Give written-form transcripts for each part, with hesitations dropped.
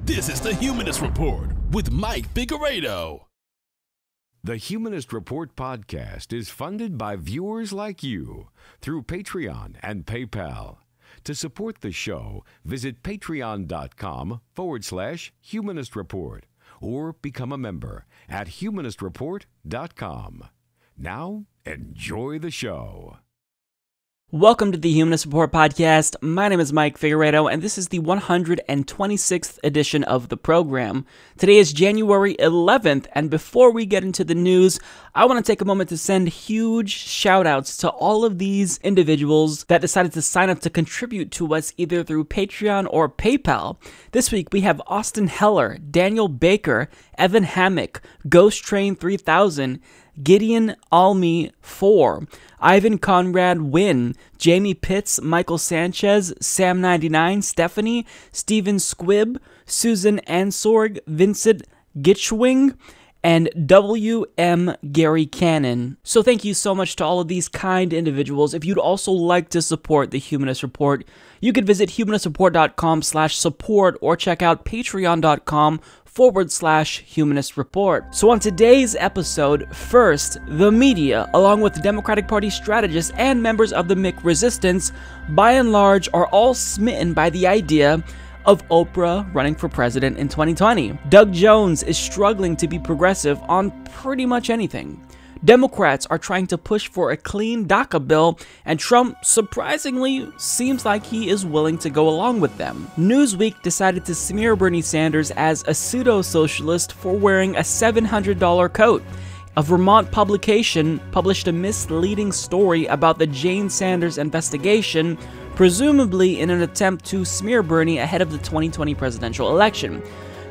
This is the Humanist Report with Mike Figueredo. The Humanist Report podcast is funded by viewers like you through Patreon and PayPal. To support the show, visit patreon.com/Humanist Report or become a member at humanistreport.com. Now, enjoy the show. Welcome to the Humanist Report podcast. My name is Mike Figueredo, and this is the 126th edition of the program. Today is January 11th, and before we get into the news, I want to take a moment to send huge shout-outs to all of these individuals that decided to sign up to contribute to us either through Patreon or PayPal. This week, we have Austin Heller, Daniel Baker, Evan Hammock, Ghost Train 3000, Gideon Almy 4, Ivan Conrad Wynn, Jamie Pitts, Michael Sanchez, Sam99, Stephanie, Steven Squibb, Susan Ansorg, Vincent Gitchwing, and W.M. Gary Cannon. So thank you so much to all of these kind individuals. If you'd also like to support the Humanist Report, you could visit humanistreport.com/support or check out patreon.com/Humanist Report. So on today's episode, first, the media, along with the Democratic Party strategists and members of the McResistance, by and large, are all smitten by the idea of Oprah running for president in 2020. Doug Jones is struggling to be progressive on pretty much anything. Democrats are trying to push for a clean DACA bill, and Trump, surprisingly, seems like he is willing to go along with them. Newsweek decided to smear Bernie Sanders as a pseudo-socialist for wearing a $700 coat. A Vermont publication published a misleading story about the Jane Sanders investigation, presumably in an attempt to smear Bernie ahead of the 2020 presidential election.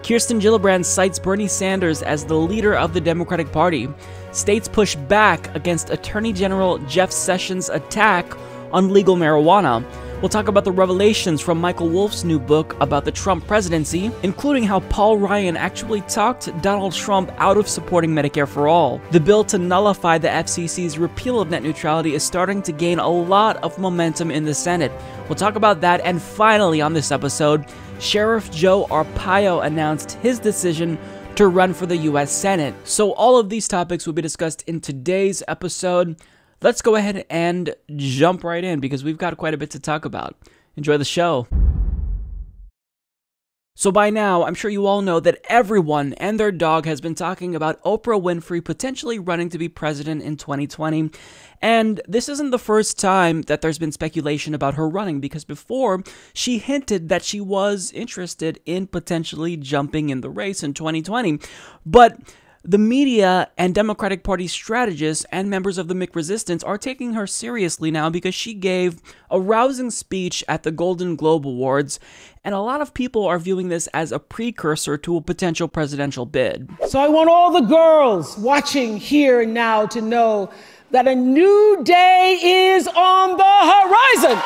Kirsten Gillibrand cites Bernie Sanders as the leader of the Democratic Party. States push back against Attorney General Jeff Sessions' attack on legal marijuana. We'll talk about the revelations from Michael Wolff's new book about the Trump presidency, including how Paul Ryan actually talked Donald Trump out of supporting Medicare for all. The bill to nullify the FCC's repeal of net neutrality is starting to gain a lot of momentum in the Senate. We'll talk about that, and finally on this episode, Sheriff Joe Arpaio announced his decision to run for the U.S. Senate. So all of these topics will be discussed in today's episode. Let's go ahead and jump right in because we've got quite a bit to talk about. Enjoy the show. So by now, I'm sure you all know that everyone and their dog has been talking about Oprah Winfrey potentially running to be president in 2020. And this isn't the first time that there's been speculation about her running, because before, she hinted that she was interested in potentially jumping in the race in 2020. But the media and Democratic Party strategists and members of the McResistance are taking her seriously now because she gave a rousing speech at the Golden Globe Awards, and a lot of people are viewing this as a precursor to a potential presidential bid. So I want all the girls watching here and now to know that a new day is on the horizon.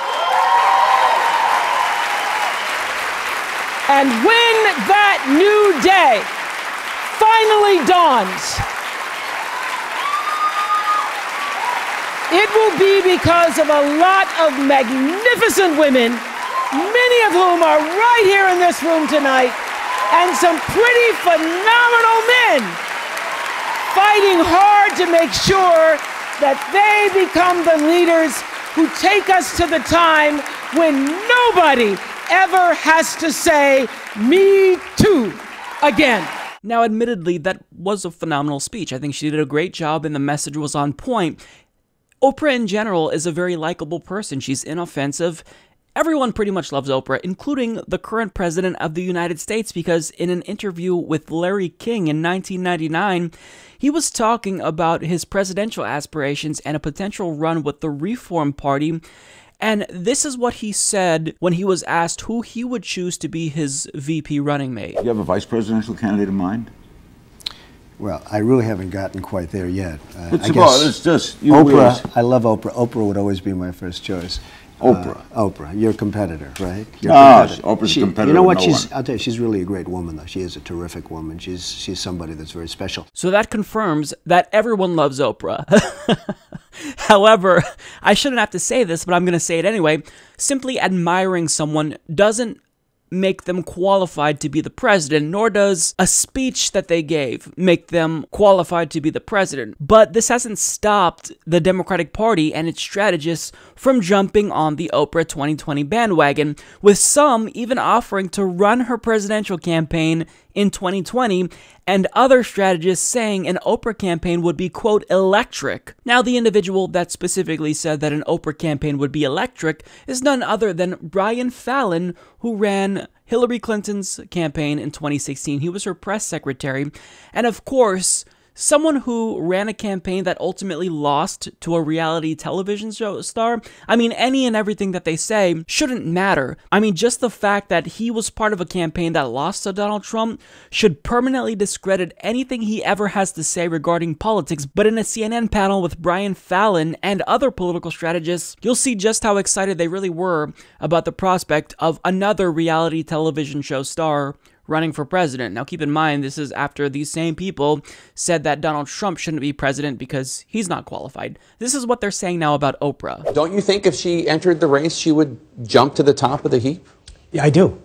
And when that new day finally dawns, it will be because of a lot of magnificent women, many of whom are right here in this room tonight, and some pretty phenomenal men fighting hard to make sure that they become the leaders who take us to the time when nobody ever has to say, "Me too," again. Now, admittedly, that was a phenomenal speech. I think she did a great job and the message was on point. Oprah in general is a very likable person. She's inoffensive. Everyone pretty much loves Oprah, including the current president of the United States, because in an interview with Larry King in 1999, he was talking about his presidential aspirations and a potential run with the Reform Party. And this is what he said when he was asked who he would choose to be his VP running mate. Do you have a vice presidential candidate in mind? Well, I really haven't gotten quite there yet. I guess it's just Oprah. I love Oprah. Oprah would always be my first choice. Oprah. Oprah, your competitor, right? Oprah's a competitor. You know what? No I'll tell you, she's really a great woman, though. She is a terrific woman. She's somebody that's very special. So that confirms that everyone loves Oprah. However, I shouldn't have to say this, but I'm going to say it anyway. Simply admiring someone doesn't make them qualified to be the president, nor does a speech that they gave make them qualified to be the president. But this hasn't stopped the Democratic Party and its strategists from jumping on the Oprah 2020 bandwagon, with some even offering to run her presidential campaign in 2020, and other strategists saying an Oprah campaign would be, quote, electric. Now, the individual that specifically said that an Oprah campaign would be electric is none other than Brian Fallon, who ran Hillary Clinton's campaign in 2016. He was her press secretary, and of course, someone who ran a campaign that ultimately lost to a reality television show star. I mean, any and everything that they say shouldn't matter. I mean, just the fact that he was part of a campaign that lost to Donald Trump should permanently discredit anything he ever has to say regarding politics. But in a CNN panel with Brian Fallon and other political strategists, you'll see just how excited they really were about the prospect of another reality television show star running for president. Now, keep in mind, this is after these same people said that Donald Trump shouldn't be president because he's not qualified. This is what they're saying now about Oprah. Don't you think if she entered the race, she would jump to the top of the heap? Yeah, I do.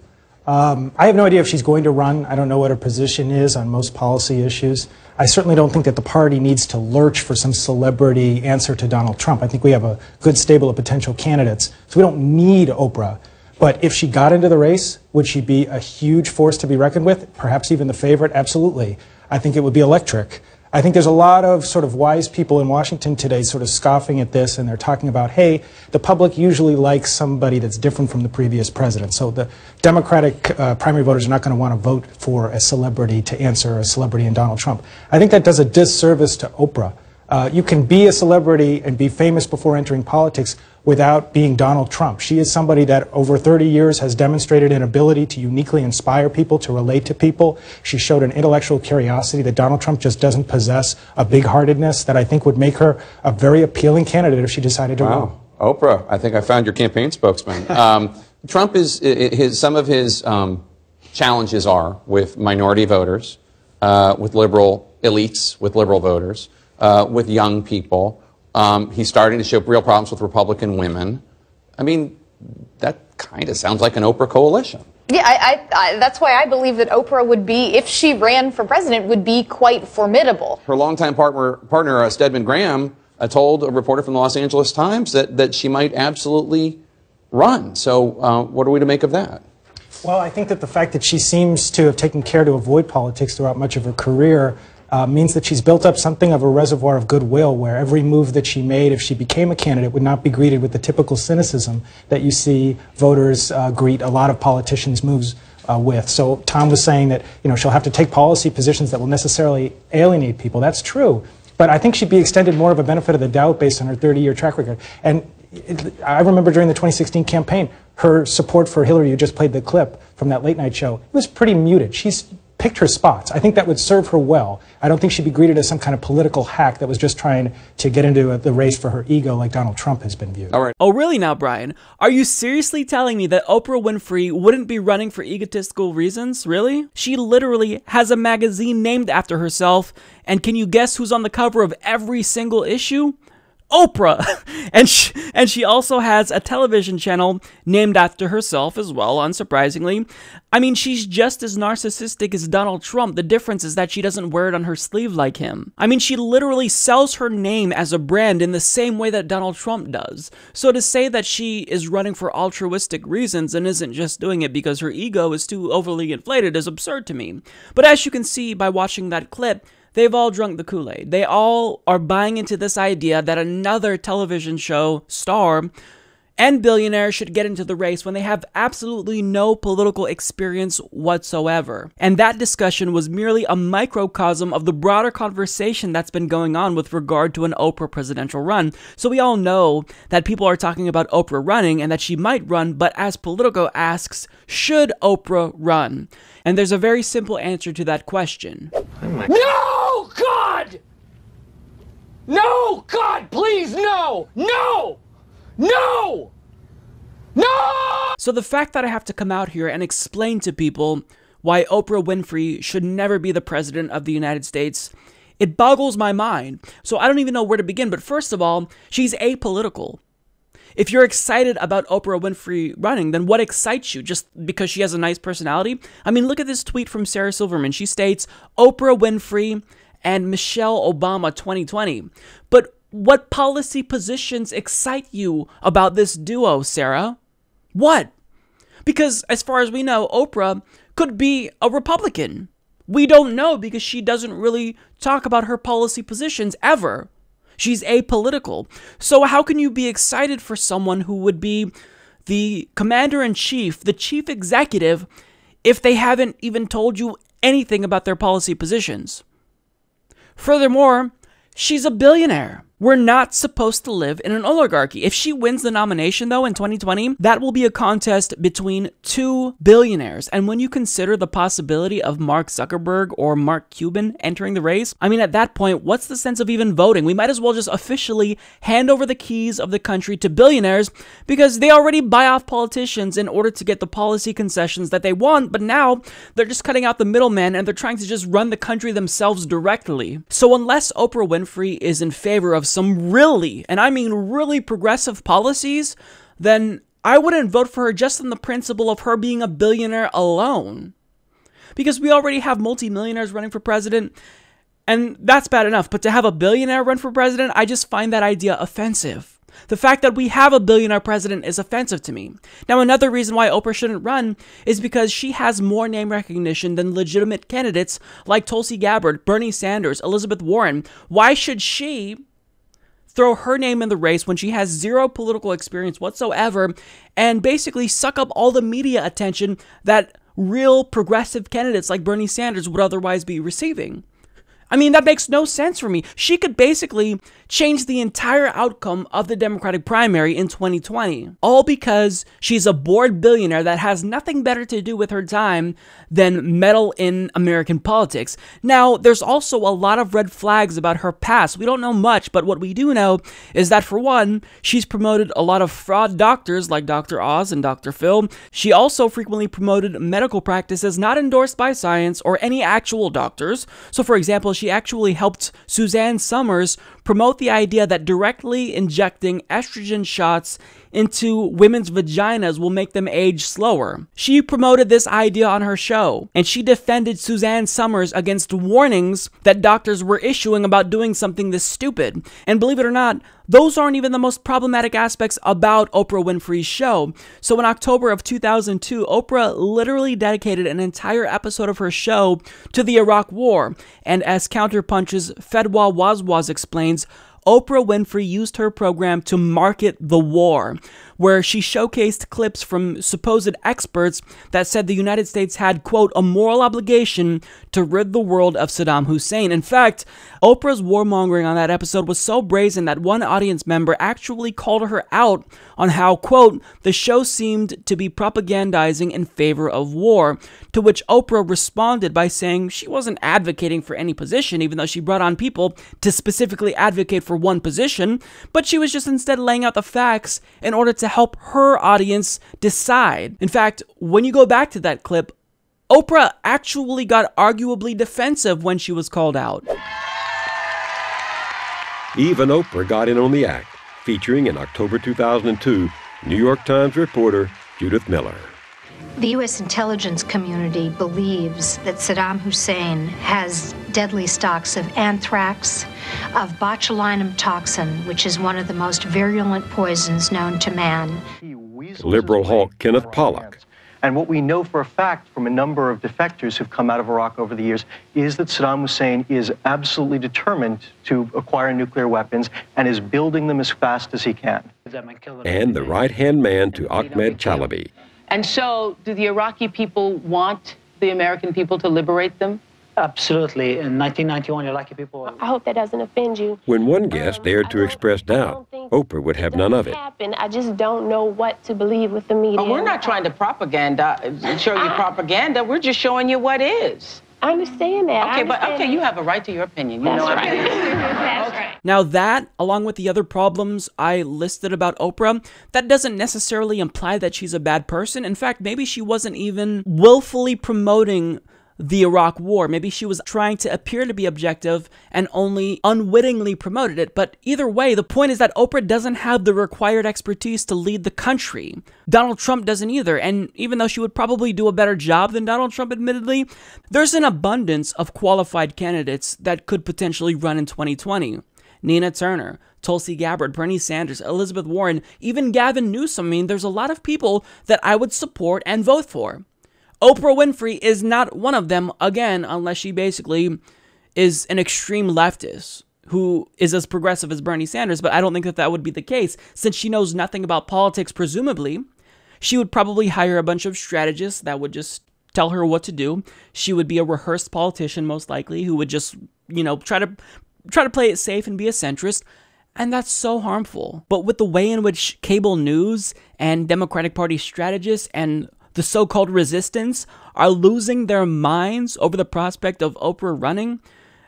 I have no idea if she's going to run. I don't know what her position is on most policy issues. I certainly don't think that the party needs to lurch for some celebrity answer to Donald Trump. I think we have a good stable of potential candidates, so we don't need Oprah. But if she got into the race, would she be a huge force to be reckoned with? Perhaps even the favorite? Absolutely. I think it would be electric. I think there's a lot of sort of wise people in Washington today sort of scoffing at this, and they're talking about, hey, the public usually likes somebody that's different from the previous president. So the Democratic primary voters are not going to want to vote for a celebrity to answer a celebrity in Donald Trump. I think that does a disservice to Oprah. You can be a celebrity and be famous before entering politics without being Donald Trump. She is somebody that over 30 years has demonstrated an ability to uniquely inspire people, to relate to people. She showed an intellectual curiosity that Donald Trump just doesn't possess, a big-heartedness that I think would make her a very appealing candidate if she decided to run. Wow. Oprah, I think I found your campaign spokesman. Trump is, some of his challenges are with minority voters, with liberal elites, with liberal voters, with young people. He's starting to show real problems with Republican women. I mean, that kind of sounds like an Oprah coalition. Yeah, that's why I believe that Oprah would be, if she ran for president, would be quite formidable. Her longtime partner Stedman Graham, told a reporter from the Los Angeles Times that she might absolutely run. So what are we to make of that? Well, I think that the fact that she seems to have taken care to avoid politics throughout much of her career means that she's built up something of a reservoir of goodwill where every move that she made, if she became a candidate, would not be greeted with the typical cynicism that you see voters greet a lot of politicians' moves with. So Tom was saying that, you know, she'll have to take policy positions that will necessarily alienate people. That's true. But I think she'd be extended more of a benefit of the doubt based on her 30-year track record. And I remember during the 2016 campaign, her support for Hillary, you just played the clip from that late night show, it was pretty muted. She's picked her spots. I think that would serve her well. I don't think she'd be greeted as some kind of political hack that was just trying to get into the race for her ego like Donald Trump has been viewed. All right. Oh, really now, Brian? Are you seriously telling me that Oprah Winfrey wouldn't be running for egotistical reasons? Really? She literally has a magazine named after herself, and can you guess who's on the cover of every single issue? Oprah. And she also has a television channel named after herself as well, unsurprisingly. I mean, she's just as narcissistic as Donald Trump. The difference is that she doesn't wear it on her sleeve like him. I mean, she literally sells her name as a brand in the same way that Donald Trump does. So to say that she is running for altruistic reasons and isn't just doing it because her ego is too overly inflated is absurd to me. But as you can see by watching that clip, they've all drunk the Kool-Aid. They all are buying into this idea that another television show star and billionaire should get into the race when they have absolutely no political experience whatsoever. And that discussion was merely a microcosm of the broader conversation that's been going on with regard to an Oprah presidential run. So we all know that people are talking about Oprah running and that she might run, but as Politico asks, should Oprah run? And there's a very simple answer to that question. No, God! No, God, please, no! No! No! No! So the fact that I have to come out here and explain to people why Oprah Winfrey should never be the president of the United States, it boggles my mind. So I don't even know where to begin, but first of all, she's apolitical. If you're excited about Oprah Winfrey running, then what excites you? Just because she has a nice personality? I mean, look at this tweet from Sarah Silverman. She states, Oprah Winfrey and Michelle Obama 2020. But what policy positions excite you about this duo, Sarah? What? Because as far as we know, Oprah could be a Republican. We don't know because she doesn't really talk about her policy positions ever. She's apolitical. So how can you be excited for someone who would be the commander-in-chief, the chief executive, if they haven't even told you anything about their policy positions? Furthermore, she's a billionaire. We're not supposed to live in an oligarchy. If she wins the nomination, though, in 2020, that will be a contest between two billionaires. And when you consider the possibility of Mark Zuckerberg or Mark Cuban entering the race, I mean, at that point, what's the sense of even voting? We might as well just officially hand over the keys of the country to billionaires because they already buy off politicians in order to get the policy concessions that they want. But now they're just cutting out the middleman and they're trying to just run the country themselves directly. So unless Oprah Winfrey is in favor of some really, and I mean really progressive policies, then I wouldn't vote for her just on the principle of her being a billionaire alone. Because we already have multimillionaires running for president, and that's bad enough. But to have a billionaire run for president, I just find that idea offensive. The fact that we have a billionaire president is offensive to me. Now, another reason why Oprah shouldn't run is because she has more name recognition than legitimate candidates like Tulsi Gabbard, Bernie Sanders, Elizabeth Warren. Why should she throw her name in the race when she has zero political experience whatsoever and basically suck up all the media attention that real progressive candidates like Bernie Sanders would otherwise be receiving? I mean, that makes no sense for me. She could basically change the entire outcome of the Democratic primary in 2020, all because she's a bored billionaire that has nothing better to do with her time than meddle in American politics. Now, there's also a lot of red flags about her past. We don't know much, but what we do know is that, for one, she's promoted a lot of fraud doctors like Dr. Oz and Dr. Phil. She also frequently promoted medical practices not endorsed by science or any actual doctors. So, for example, she actually helped Suzanne Summers promote the idea that directly injecting estrogen shots into women's vaginas will make them age slower. She promoted this idea on her show, and she defended Suzanne Summers against warnings that doctors were issuing about doing something this stupid. And believe it or not, those aren't even the most problematic aspects about Oprah Winfrey's show. So in October of 2002, Oprah literally dedicated an entire episode of her show to the Iraq War. And as Counterpunch's Fedwa Wazwaz explains, Oprah Winfrey used her program to market the war, where she showcased clips from supposed experts that said the United States had, quote, a moral obligation to rid the world of Saddam Hussein. In fact, Oprah's warmongering on that episode was so brazen that one audience member actually called her out on how, quote, the show seemed to be propagandizing in favor of war, to which Oprah responded by saying she wasn't advocating for any position, even though she brought on people to specifically advocate for one position, but she was just instead laying out the facts in order to help her audience decide. In fact, when you go back to that clip, Oprah actually got arguably defensive when she was called out. Even Oprah got in on the act, featuring in October 2002, New York Times reporter Judith Miller. The U.S. intelligence community believes that Saddam Hussein has deadly stocks of anthrax, of botulinum toxin, which is one of the most virulent poisons known to man. Liberal hawk Kenneth Pollock. And what we know for a fact from a number of defectors who've come out of Iraq over the years is that Saddam Hussein is absolutely determined to acquire nuclear weapons and is building them as fast as he can. And the right-hand man to Ahmed Chalabi. And so, do the Iraqi people want the American people to liberate them? Absolutely. In 1991, Iraqi people... I hope that doesn't offend you. When one guest dared to express doubt, Oprah would have none of it. I just don't know what to believe with the media. Oh, we're not trying to show you propaganda. We're just showing you what is. I understand that. Okay, you have a right to your opinion. You know what I mean? That's right. Now that, along with the other problems I listed about Oprah, that doesn't necessarily imply that she's a bad person. In fact, maybe she wasn't even willfully promoting the Iraq War. Maybe she was trying to appear to be objective and only unwittingly promoted it. But either way, the point is that Oprah doesn't have the required expertise to lead the country. Donald Trump doesn't either. And even though she would probably do a better job than Donald Trump, admittedly, there's an abundance of qualified candidates that could potentially run in 2020. Nina Turner, Tulsi Gabbard, Bernie Sanders, Elizabeth Warren, even Gavin Newsom. I mean, there's a lot of people that I would support and vote for. Oprah Winfrey is not one of them, again, unless she basically is an extreme leftist who is as progressive as Bernie Sanders, but I don't think that that would be the case. Since she knows nothing about politics, presumably, she would probably hire a bunch of strategists that would just tell her what to do. She would be a rehearsed politician, most likely, who would just, try to play it safe and be a centrist. And that's so harmful. But with the way in which cable news and Democratic Party strategists and the so-called resistance are losing their minds over the prospect of Oprah running,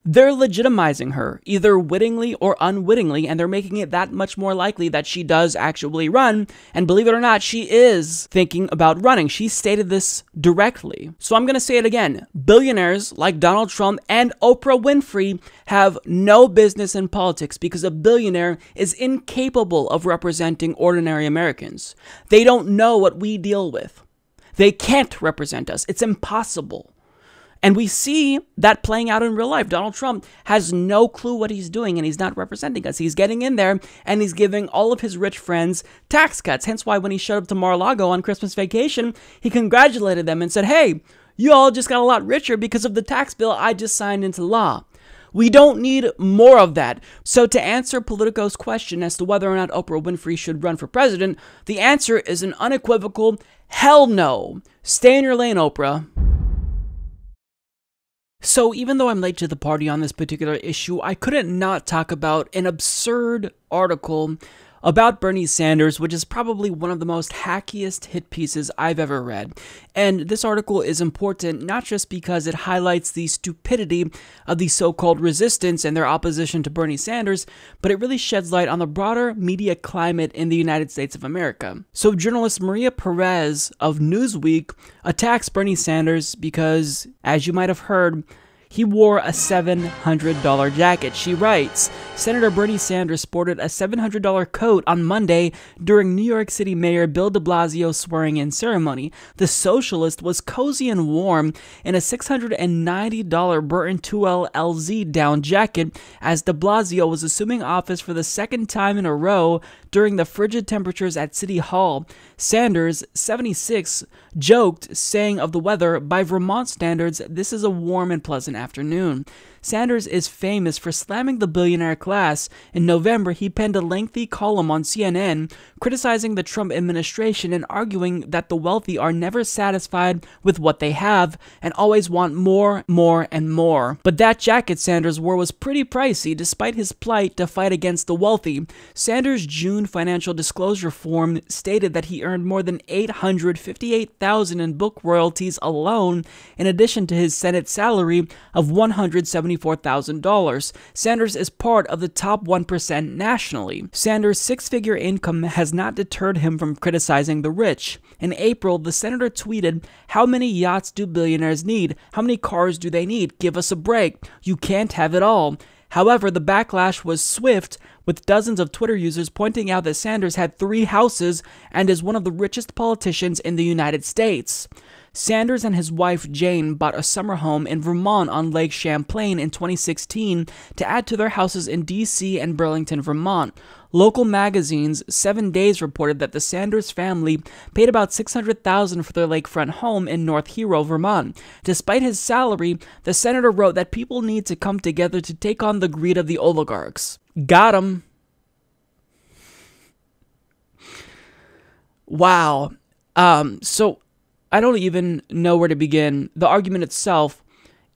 they're legitimizing her, either wittingly or unwittingly, and they're making it that much more likely that she does actually run. And believe it or not, she is thinking about running. She stated this directly. So I'm going to say it again. Billionaires like Donald Trump and Oprah Winfrey have no business in politics because a billionaire is incapable of representing ordinary Americans. They don't know what we deal with. They can't represent us. It's impossible. And we see that playing out in real life. Donald Trump has no clue what he's doing, and he's not representing us. He's getting in there, and he's giving all of his rich friends tax cuts. Hence why when he showed up to Mar-a-Lago on Christmas vacation, he congratulated them and said, hey, you all just got a lot richer because of the tax bill I just signed into law. We don't need more of that. So to answer Politico's question as to whether or not Oprah Winfrey should run for president, the answer is an unequivocal hell no. Stay in your lane, Oprah. So even though I'm late to the party on this particular issue, I couldn't not talk about an absurd article about Bernie Sanders, which is probably one of the most hackiest hit pieces I've ever read. And this article is important not just because it highlights the stupidity of the so-called resistance and their opposition to Bernie Sanders, but it really sheds light on the broader media climate in the United States of America. So journalist Maria Perez of Newsweek attacks Bernie Sanders because, as you might have heard, he wore a $700 jacket. She writes, Senator Bernie Sanders sported a $700 coat on Monday during New York City Mayor Bill de Blasio's swearing-in ceremony. The socialist was cozy and warm in a $690 Burton 2L LZ down jacket as de Blasio was assuming office for the second time in a row during the frigid temperatures at City Hall. Sanders, 76, joked, saying of the weather, by Vermont standards, this is a warm and pleasant afternoon. Sanders is famous for slamming the billionaire class. In November, he penned a lengthy column on CNN criticizing the Trump administration and arguing that the wealthy are never satisfied with what they have and always want more, more, and more. But that jacket Sanders wore was pretty pricey despite his plight to fight against the wealthy. Sanders' June financial disclosure form stated that he earned more than $858,000 in book royalties alone, in addition to his Senate salary of $174,000. Sanders is part of the top 1% nationally. Sanders' six-figure income has not deterred him from criticizing the rich. In April, the senator tweeted, "How many yachts do billionaires need? How many cars do they need? Give us a break. You can't have it all." However, the backlash was swift, with dozens of Twitter users pointing out that Sanders had 3 houses and is one of the richest politicians in the United States. Sanders and his wife Jane bought a summer home in Vermont on Lake Champlain in 2016 to add to their houses in D.C. and Burlington, Vermont. Local magazines 7 Days reported that the Sanders family paid about $600,000 for their lakefront home in North Hero, Vermont. Despite his salary, the senator wrote that people need to come together to take on the greed of the oligarchs. Got him. Wow. So I don't even know where to begin. The argument itself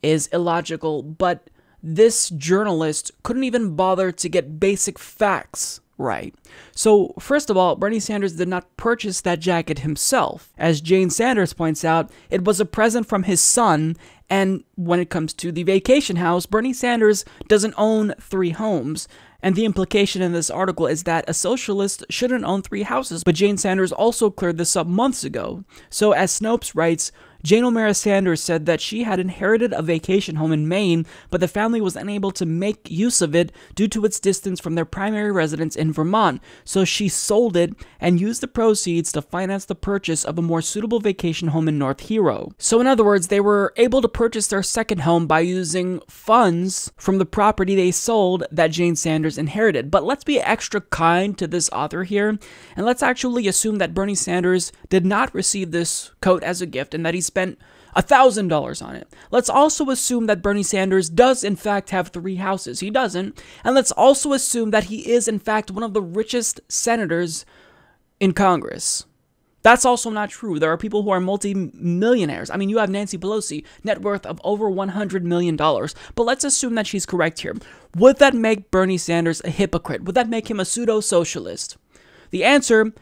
is illogical, but this journalist couldn't even bother to get basic facts right. So, first of all, Bernie Sanders did not purchase that jacket himself. As Jane Sanders points out, it was a present from his son, and when it comes to the vacation house, Bernie Sanders doesn't own 3 homes. And the implication in this article is that a socialist shouldn't own 3 houses, but Jane Sanders also cleared this up months ago. So as Snopes writes, Jane O'Mara Sanders said that she had inherited a vacation home in Maine, but the family was unable to make use of it due to its distance from their primary residence in Vermont, so she sold it and used the proceeds to finance the purchase of a more suitable vacation home in North Hero. So in other words, they were able to purchase their second home by using funds from the property they sold that Jane Sanders inherited. But let's be extra kind to this author here, and let's actually assume that Bernie Sanders did not receive this coat as a gift and that he spent $1,000 on it. Let's also assume that Bernie Sanders does in fact have 3 houses. He doesn't. And let's also assume that he is in fact one of the richest senators in Congress. That's also not true. There are people who are multi-millionaires. I mean, you have Nancy Pelosi, net worth of over $100 million. But let's assume that she's correct here. Would that make Bernie Sanders a hypocrite? Would that make him a pseudo-socialist? The answer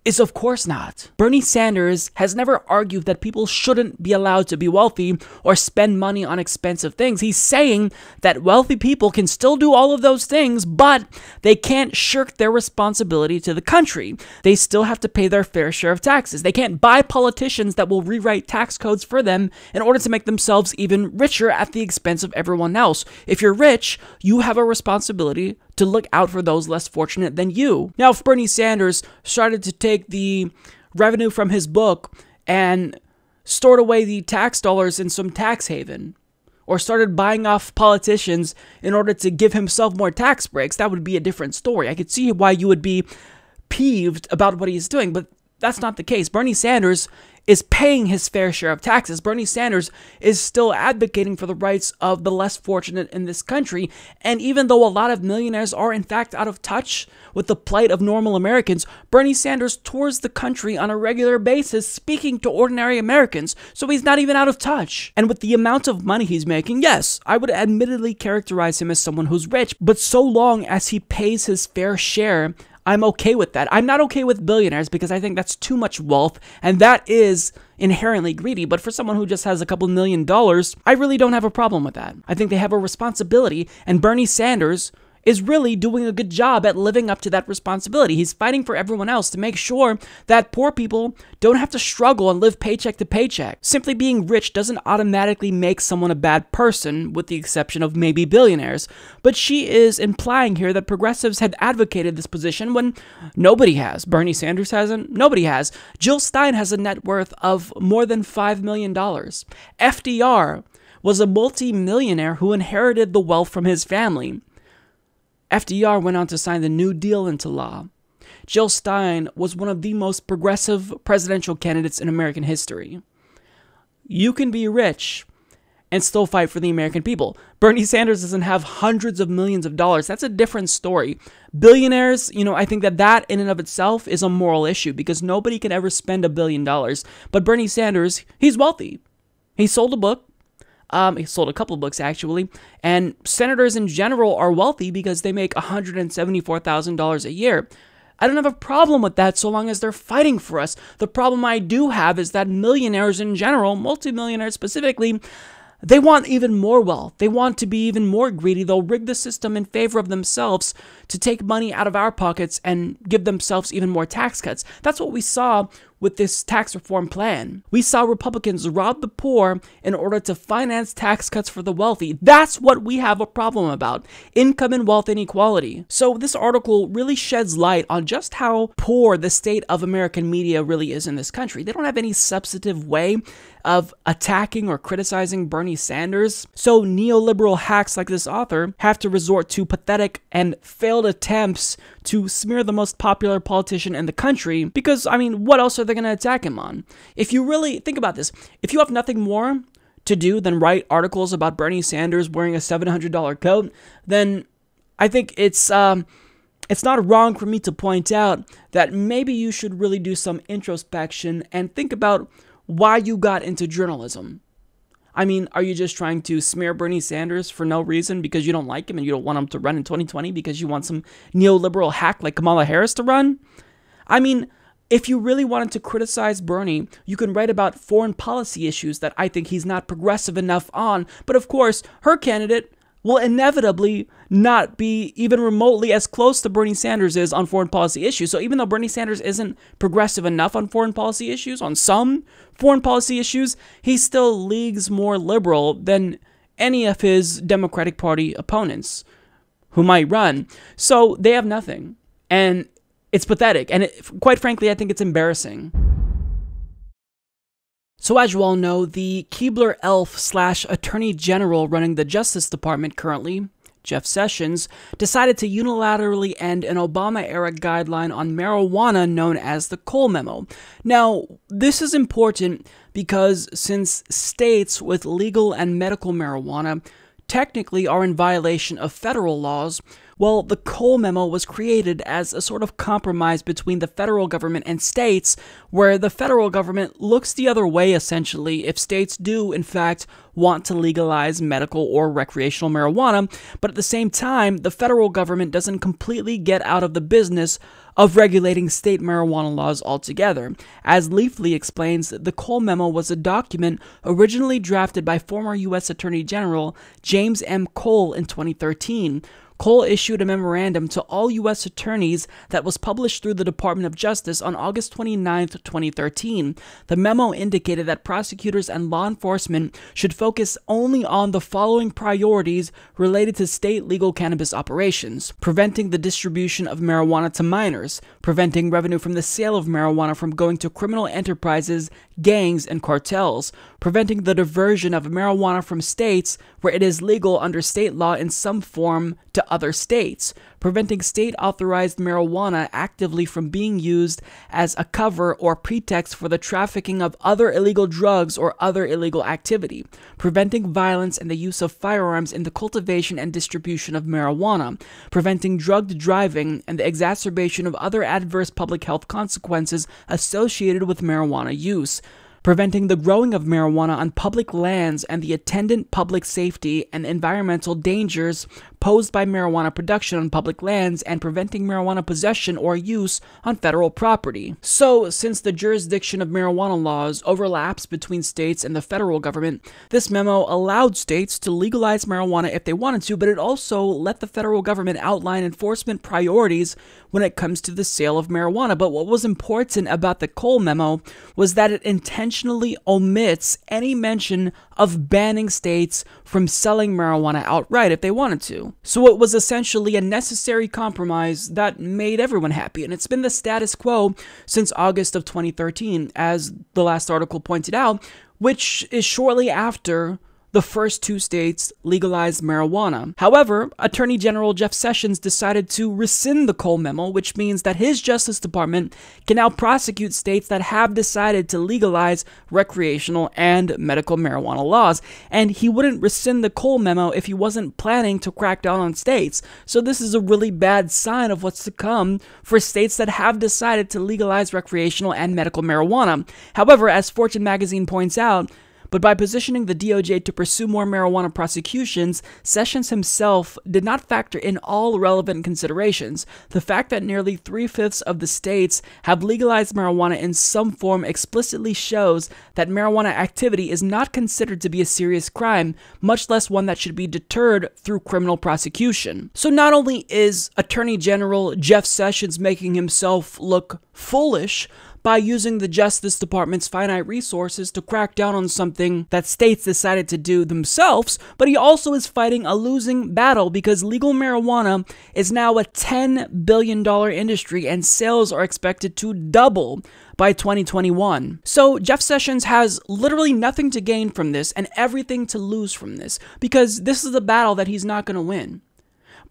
is of course not. Bernie Sanders has never argued that people shouldn't be allowed to be wealthy or spend money on expensive things. He's saying that wealthy people can still do all of those things, but they can't shirk their responsibility to the country. They still have to pay their fair share of taxes. They can't buy politicians that will rewrite tax codes for them in order to make themselves even richer at the expense of everyone else. If you're rich, you have a responsibility to look out for those less fortunate than you. Now, if Bernie Sanders started to take the revenue from his book and stored away the tax dollars in some tax haven, or started buying off politicians in order to give himself more tax breaks, that would be a different story. I could see why you would be peeved about what he's doing, but that's not the case. Bernie Sanders is paying his fair share of taxes. Bernie Sanders is still advocating for the rights of the less fortunate in this country. And even though a lot of millionaires are in fact out of touch with the plight of normal Americans, Bernie Sanders tours the country on a regular basis speaking to ordinary Americans. So he's not even out of touch. And with the amount of money he's making, yes, I would admittedly characterize him as someone who's rich, but so long as he pays his fair share, I'm okay with that. I'm not okay with billionaires because I think that's too much wealth, and that is inherently greedy. But for someone who just has a couple $1 million, I really don't have a problem with that. I think they have a responsibility, and Bernie Sanders is really doing a good job at living up to that responsibility. He's fighting for everyone else to make sure that poor people don't have to struggle and live paycheck to paycheck. Simply being rich doesn't automatically make someone a bad person, with the exception of maybe billionaires. But she is implying here that progressives have advocated this position when nobody has. Bernie Sanders hasn't. Nobody has. Jill Stein has a net worth of more than $5 million. FDR was a multi-millionaire who inherited the wealth from his family. FDR went on to sign the New Deal into law. Jill Stein was one of the most progressive presidential candidates in American history. You can be rich and still fight for the American people. Bernie Sanders doesn't have hundreds of millions of dollars. That's a different story. Billionaires, I think that in and of itself is a moral issue because nobody can ever spend $1 billion. But Bernie Sanders, he's wealthy. He sold a book. He sold a couple books, actually. And senators in general are wealthy because they make $174,000 a year. I don't have a problem with that so long as they're fighting for us. The problem I do have is that millionaires in general, multimillionaires specifically, they want even more wealth. They want to be even more greedy. They'll rig the system in favor of themselves to take money out of our pockets and give themselves even more tax cuts. That's what we saw with this tax reform plan. We saw Republicans rob the poor in order to finance tax cuts for the wealthy. That's what we have a problem about. Income and wealth inequality. So this article really sheds light on just how poor the state of American media really is in this country. They don't have any substantive way of attacking or criticizing Bernie Sanders. So neoliberal hacks like this author have to resort to pathetic and failed attempts to smear the most popular politician in the country because, what else are they going to attack him on? If you really think about this, if you have nothing more to do than write articles about Bernie Sanders wearing a $700 coat, then I think it's not wrong for me to point out that maybe you should really do some introspection and think about why you got into journalism. Are you just trying to smear Bernie Sanders for no reason because you don't like him and you don't want him to run in 2020 because you want some neoliberal hack like Kamala Harris to run? If you really wanted to criticize Bernie, you can write about foreign policy issues that I think he's not progressive enough on. But of course, her candidate, will inevitably not be even remotely as close to Bernie Sanders is on foreign policy issues. So even though Bernie Sanders isn't progressive enough on foreign policy issues, on some foreign policy issues, he still leagues more liberal than any of his Democratic Party opponents who might run. So they have nothing. And it's pathetic. And quite frankly, I think it's embarrassing. So as you all know, the Keebler elf / Attorney General running the Justice Department currently, Jeff Sessions, decided to unilaterally end an Obama-era guideline on marijuana known as the Cole Memo. Now, this is important because since states with legal and medical marijuana technically are in violation of federal laws, well, the Cole Memo was created as a sort of compromise between the federal government and states, where the federal government looks the other way, essentially, if states do, in fact, want to legalize medical or recreational marijuana, but at the same time, the federal government doesn't completely get out of the business of regulating state marijuana laws altogether. As Leafly explains, the Cole Memo was a document originally drafted by former U.S. Attorney General James M. Cole in 2013. Cole issued a memorandum to all U.S. attorneys that was published through the Department of Justice on August 29, 2013. The memo indicated that prosecutors and law enforcement should focus only on the following priorities related to state legal cannabis operations: preventing the distribution of marijuana to minors, preventing revenue from the sale of marijuana from going to criminal enterprises, gangs, and cartels, preventing the diversion of marijuana from states where it is legal under state law in some form to other states, preventing state-authorized marijuana actively from being used as a cover or pretext for the trafficking of other illegal drugs or other illegal activity, preventing violence and the use of firearms in the cultivation and distribution of marijuana, preventing drugged driving and the exacerbation of other adverse public health consequences associated with marijuana use, preventing the growing of marijuana on public lands and the attendant public safety and environmental dangers posed by marijuana production on public lands, and preventing marijuana possession or use on federal property. So, since the jurisdiction of marijuana laws overlaps between states and the federal government, this memo allowed states to legalize marijuana if they wanted to, but it also let the federal government outline enforcement priorities when it comes to the sale of marijuana. But what was important about the Cole Memo was that it intentionally omits any mention of banning states from selling marijuana outright if they wanted to. So it was essentially a necessary compromise that made everyone happy, and it's been the status quo since August of 2013, as the last article pointed out, which is shortly after the first two states legalized marijuana. However, Attorney General Jeff Sessions decided to rescind the Cole Memo, which means that his Justice Department can now prosecute states that have decided to legalize recreational and medical marijuana laws. And he wouldn't rescind the Cole Memo if he wasn't planning to crack down on states. So this is a really bad sign of what's to come for states that have decided to legalize recreational and medical marijuana. However, as Fortune magazine points out, but by positioning the DOJ to pursue more marijuana prosecutions, Sessions himself did not factor in all relevant considerations. The fact that nearly 3/5 of the states have legalized marijuana in some form explicitly shows that marijuana activity is not considered to be a serious crime, much less one that should be deterred through criminal prosecution. So not only is Attorney General Jeff Sessions making himself look foolish by using the Justice Department's finite resources to crack down on something that states decided to do themselves, but he also is fighting a losing battle because legal marijuana is now a $10 billion industry and sales are expected to double by 2021. So Jeff Sessions has literally nothing to gain from this and everything to lose from this, because this is a battle that he's not going to win.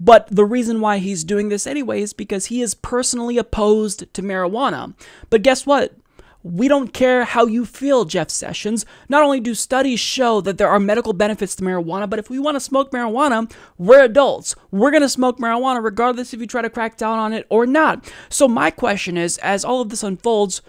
But the reason why he's doing this anyway is because he is personally opposed to marijuana. But guess what? We don't care how you feel, Jeff Sessions. Not only do studies show that there are medical benefits to marijuana, but if we want to smoke marijuana, we're adults. We're going to smoke marijuana regardless if you try to crack down on it or not. So my question is, as all of this unfolds,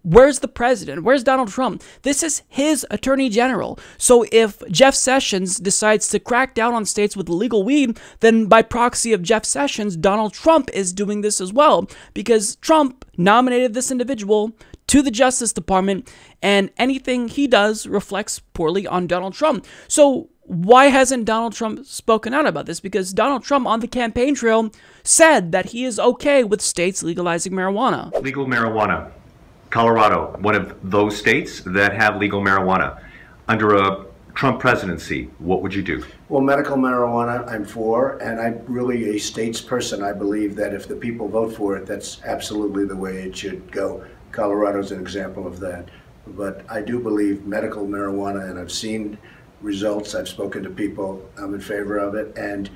where's the president? Where's Donald Trump? This is his attorney general. So if Jeff Sessions decides to crack down on states with illegal weed, then by proxy of Jeff Sessions, Donald Trump is doing this as well, because Trump nominated this individual to the Justice Department, and anything he does reflects poorly on Donald Trump. So why hasn't Donald Trump spoken out about this? Because Donald Trump on the campaign trail said that he is okay with states legalizing marijuana. Legal marijuana. Colorado, one of those states that have legal marijuana. Under a Trump presidency, what would you do? Well, medical marijuana, I'm for, and I'm really a states person. I believe that if the people vote for it, that's absolutely the way it should go. Colorado's an example of that. But I do believe medical marijuana, and I've seen results, I've spoken to people, I'm in favor of it, and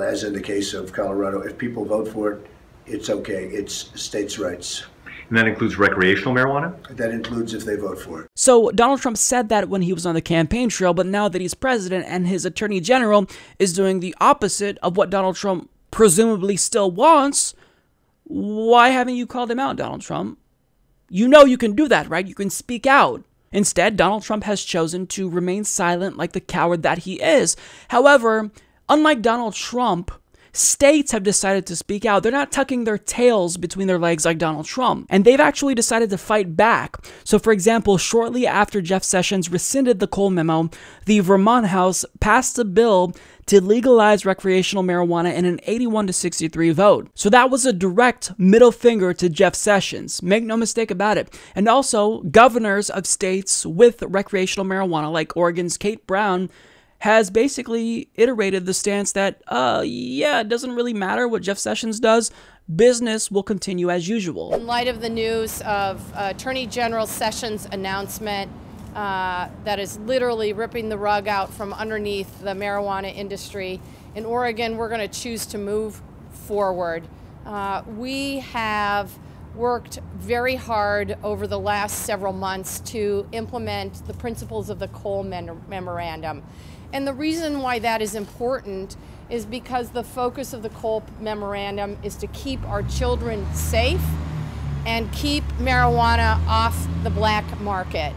as in the case of Colorado, if people vote for it, it's okay, it's states' rights. And that includes recreational marijuana? That includes if they vote for it. So Donald Trump said that when he was on the campaign trail, but now that he's president and his attorney general is doing the opposite of what Donald Trump presumably still wants, why haven't you called him out, Donald Trump? You know you can do that, right? You can speak out. Instead, Donald Trump has chosen to remain silent like the coward that he is. However, unlike Donald Trump, states have decided to speak out. They're not tucking their tails between their legs like Donald Trump. And they've actually decided to fight back. So for example, shortly after Jeff Sessions rescinded the Cole Memo, the Vermont House passed a bill to legalize recreational marijuana in an 81-63 vote. So that was a direct middle finger to Jeff Sessions. Make no mistake about it. And also, governors of states with recreational marijuana, like Oregon's Kate Brown, has basically iterated the stance that, yeah, it doesn't really matter what Jeff Sessions does. Business will continue as usual. In light of the news of Attorney General Sessions' announcement that is literally ripping the rug out from underneath the marijuana industry, in Oregon, we're going to choose to move forward. We have worked very hard over the last several months to implement the principles of the Cole Memorandum. And the reason why that is important is because the focus of the Cole Memorandum is to keep our children safe and keep marijuana off the black market.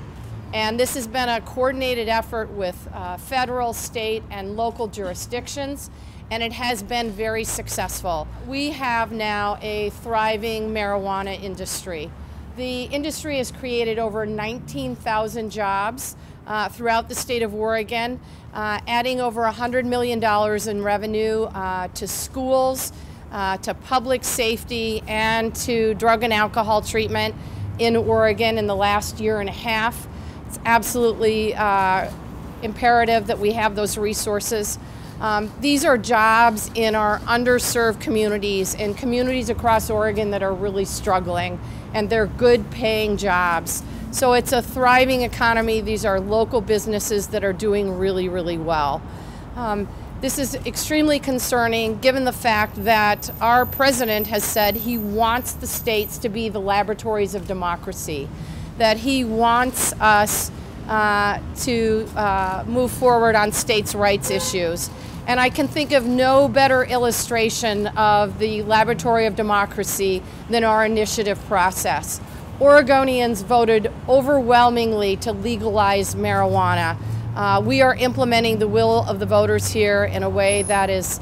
And this has been a coordinated effort with federal, state, and local jurisdictions, and it has been very successful. We have now a thriving marijuana industry. The industry has created over 19,000 jobs throughout the state of Oregon, adding over $100 million in revenue to schools, to public safety, and to drug and alcohol treatment in Oregon in the last year and a half. It's absolutely imperative that we have those resources. These are jobs in our underserved communities and communities across Oregon that are really struggling, and they're good paying jobs. So it's a thriving economy. These are local businesses that are doing really, really well. This is extremely concerning given the fact that our president has said he wants the states to be the laboratories of democracy, that he wants us to move forward on states' rights issues. And I can think of no better illustration of the laboratory of democracy than our initiative process. Oregonians voted overwhelmingly to legalize marijuana. We are implementing the will of the voters here in a way that is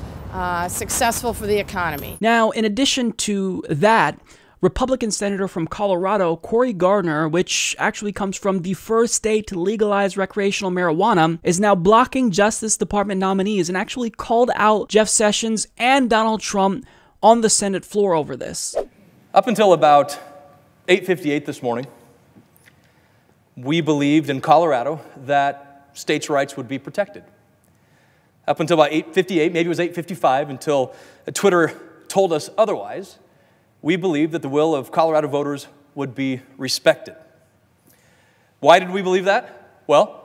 successful for the economy. Now, in addition to that, Republican Senator from Colorado, Cory Gardner, which actually comes from the first state to legalize recreational marijuana, is now blocking Justice Department nominees and actually called out Jeff Sessions and Donald Trump on the Senate floor over this. Up until about 8:58 this morning, we believed in Colorado that states' rights would be protected. Up until about 8:58, maybe it was 8:55, until Twitter told us otherwise, we believed that the will of Colorado voters would be respected. Why did we believe that? Well,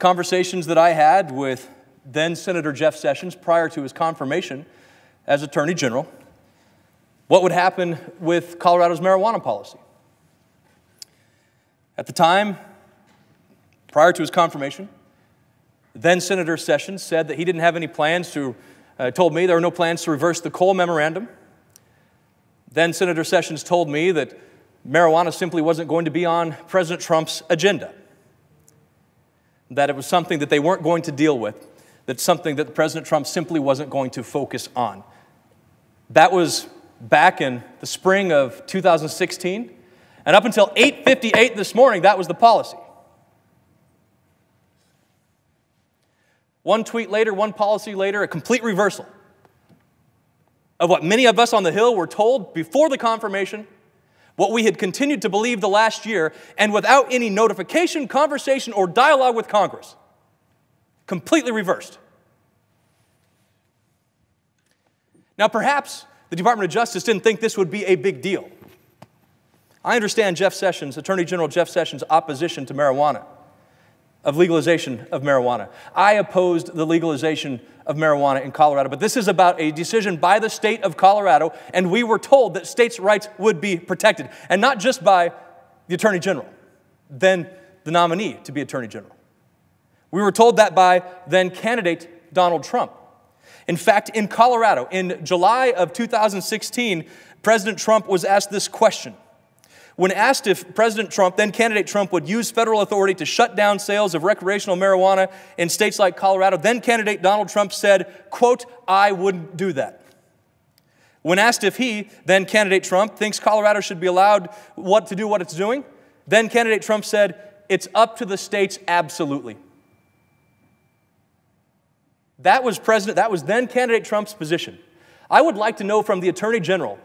conversations that I had with then Senator Jeff Sessions prior to his confirmation as Attorney General, what would happen with Colorado's marijuana policy. At the time, prior to his confirmation, then Senator Sessions said that he didn't have any plans to, told me there were no plans to reverse the Cole Memorandum. Then Senator Sessions told me that marijuana simply wasn't going to be on President Trump's agenda, that it was something that they weren't going to deal with, that's something that President Trump simply wasn't going to focus on. That was back in the spring of 2016, and up until 8:58 this morning, that was the policy. One tweet later, one policy later, a complete reversal of what many of us on the Hill were told before the confirmation, what we had continued to believe the last year, and without any notification, conversation, or dialogue with Congress. Completely reversed. Now, perhaps the Department of Justice didn't think this would be a big deal. I understand Jeff Sessions, Attorney General Jeff Sessions' opposition to marijuana, of legalization of marijuana. I opposed the legalization of marijuana in Colorado, but this is about a decision by the state of Colorado, and we were told that states' rights would be protected, and not just by the Attorney General, then the nominee to be Attorney General. We were told that by then candidate Donald Trump. In fact, in Colorado, in July of 2016, President Trump was asked this question. When asked if President Trump, then candidate Trump, would use federal authority to shut down sales of recreational marijuana in states like Colorado, then candidate Donald Trump said, quote, "I wouldn't do that." When asked if he, then candidate Trump, thinks Colorado should be allowed to do what it's doing, then candidate Trump said, "It's up to the states, absolutely." That was then candidate Trump's position. I would like to know from the Attorney General,